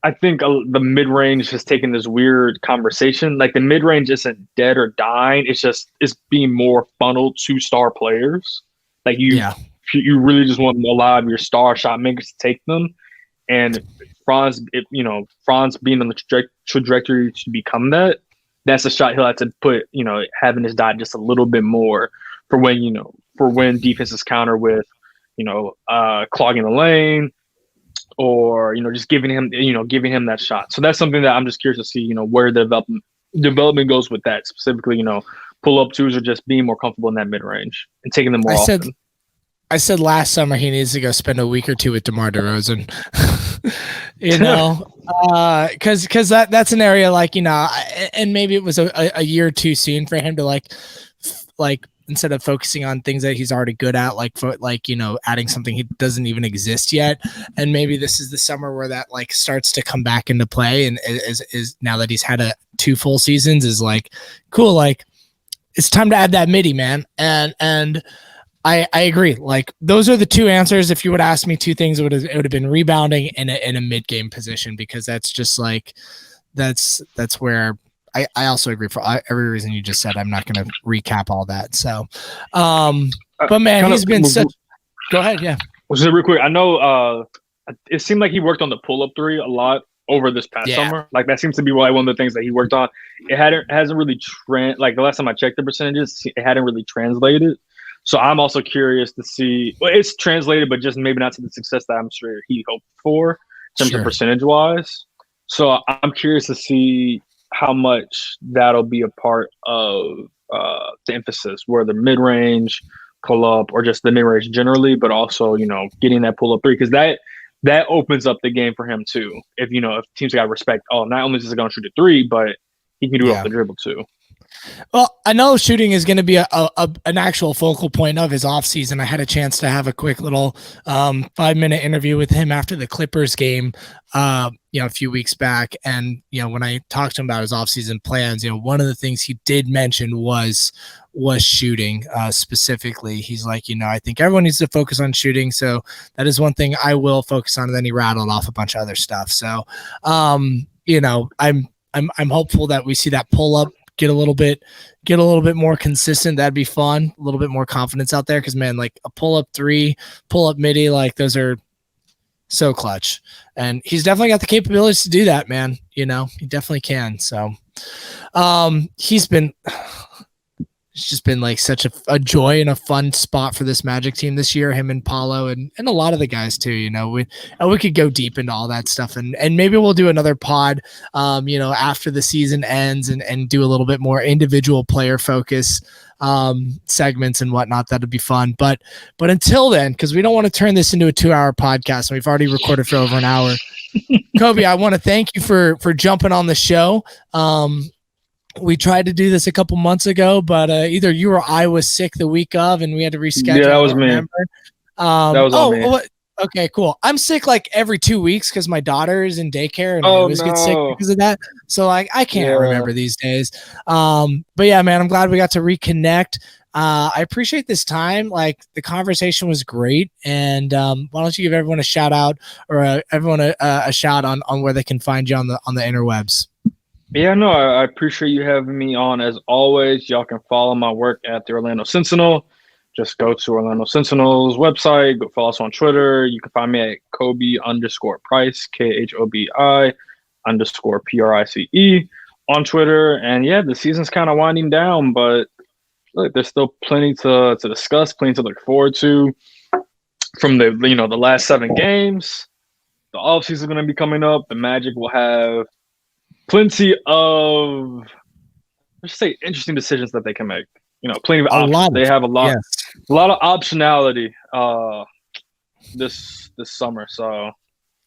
I think the mid-range has taken this weird conversation. Like the mid-range isn't dead or dying. It's being more funneled to star players. Like you really just want a lot of your star shot makers to take them. And Franz being on the trajectory to become that, that's a shot he'll have to put, having his diet just a little bit more for when defenses counter with, clogging the lane, or just giving him that shot. So that's something that I'm just curious to see, where the development goes with that specifically. Pull up twos or just being more comfortable in that mid range and taking them more often. I said last summer he needs to go spend a week or two with DeMar DeRozan. Because that's an area like and maybe it was a year or two soon for him to like instead of focusing on things that he's already good at, adding something he doesn't even exist yet. And maybe this is the summer where that starts to come back into play. And is now that he's had 2 full seasons is cool. It's time to add that midi, man. And I agree. Those are the 2 answers. If you would ask me 2 things, it would have been rebounding and in a mid game position, because that's just that's where I also agree for every reason you just said. I'm not going to recap all that. So, but man, he's been such. Go ahead, yeah. Well, just real quick, I know it seemed like he worked on the pull-up 3 a lot over this past Yeah. summer. Like that seems to be one of the things that he worked on. It hasn't really like the last time I checked the percentages, it hadn't really translated. So I'm also curious to see. Well, it's translated, but just maybe not to the success that I'm sure he hoped for in terms of percentage wise. So I'm curious to see how much that'll be a part of the emphasis, whether mid range, pull up, or just the mid range generally, but also getting that pull up three, because that opens up the game for him too. If teams got respect, not only is he going to shoot a three, but he can do it off the dribble too. Well, I know shooting is going to be an actual focal point of his offseason. I had a chance to have a quick little 5-minute interview with him after the Clippers game, a few weeks back. And, when I talked to him about his offseason plans, one of the things he did mention was shooting specifically. He's like, I think everyone needs to focus on shooting. So that is one thing I will focus on. And then he rattled off a bunch of other stuff. So, I'm hopeful that we see that pull up get a little bit more consistent. That'd be fun. A little bit more confidence out there. Cause man, like a pull up three, pull up midi, like those are so clutch, and he's definitely got the capabilities to do that, man. He definitely can. So, it's just been like such a joy and a fun spot for this Magic team this year, him and Paulo and a lot of the guys too, we could go deep into all that stuff and maybe we'll do another pod, after the season ends and do a little bit more individual player focus, segments and whatnot. That'd be fun. But until then, cause we don't want to turn this into a 2-hour podcast and we've already recorded for over an hour. Khobe, I want to thank you for jumping on the show. We tried to do this a couple months ago, but either you or I was sick the week of, and we had to reschedule. Yeah, that was me. That was on me. Okay, cool. I'm sick like every 2 weeks because my daughter is in daycare, and I always get sick because of that. So like, I can't remember these days. But yeah, man, I'm glad we got to reconnect. I appreciate this time. Like the conversation was great, and why don't you give everyone a shout out or everyone a shout on where they can find you on the interwebs. Yeah, no, I appreciate you having me on as always. Y'all can follow my work at the Orlando Sentinel. Just go to Orlando Sentinel's website. Go follow us on Twitter. You can find me at Khobi_Price, KHOBI_PRICE on Twitter. And yeah, the season's kind of winding down, but look, there's still plenty to discuss, plenty to look forward to from the last 7 games. The offseason is going to be coming up. The Magic will have plenty of, let's say, interesting decisions that they can make. Plenty of options. They have a lot of optionality this summer. So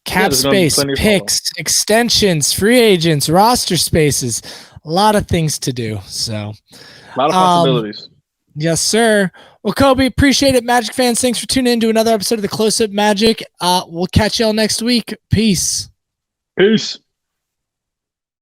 cap space, picks, extensions, free agents, roster spaces, a lot of things to do. So a lot of possibilities. Yes, sir. Well, Khobe, appreciate it. Magic fans, thanks for tuning in to another episode of the Close Up Magic. We'll catch y'all next week. Peace. Peace.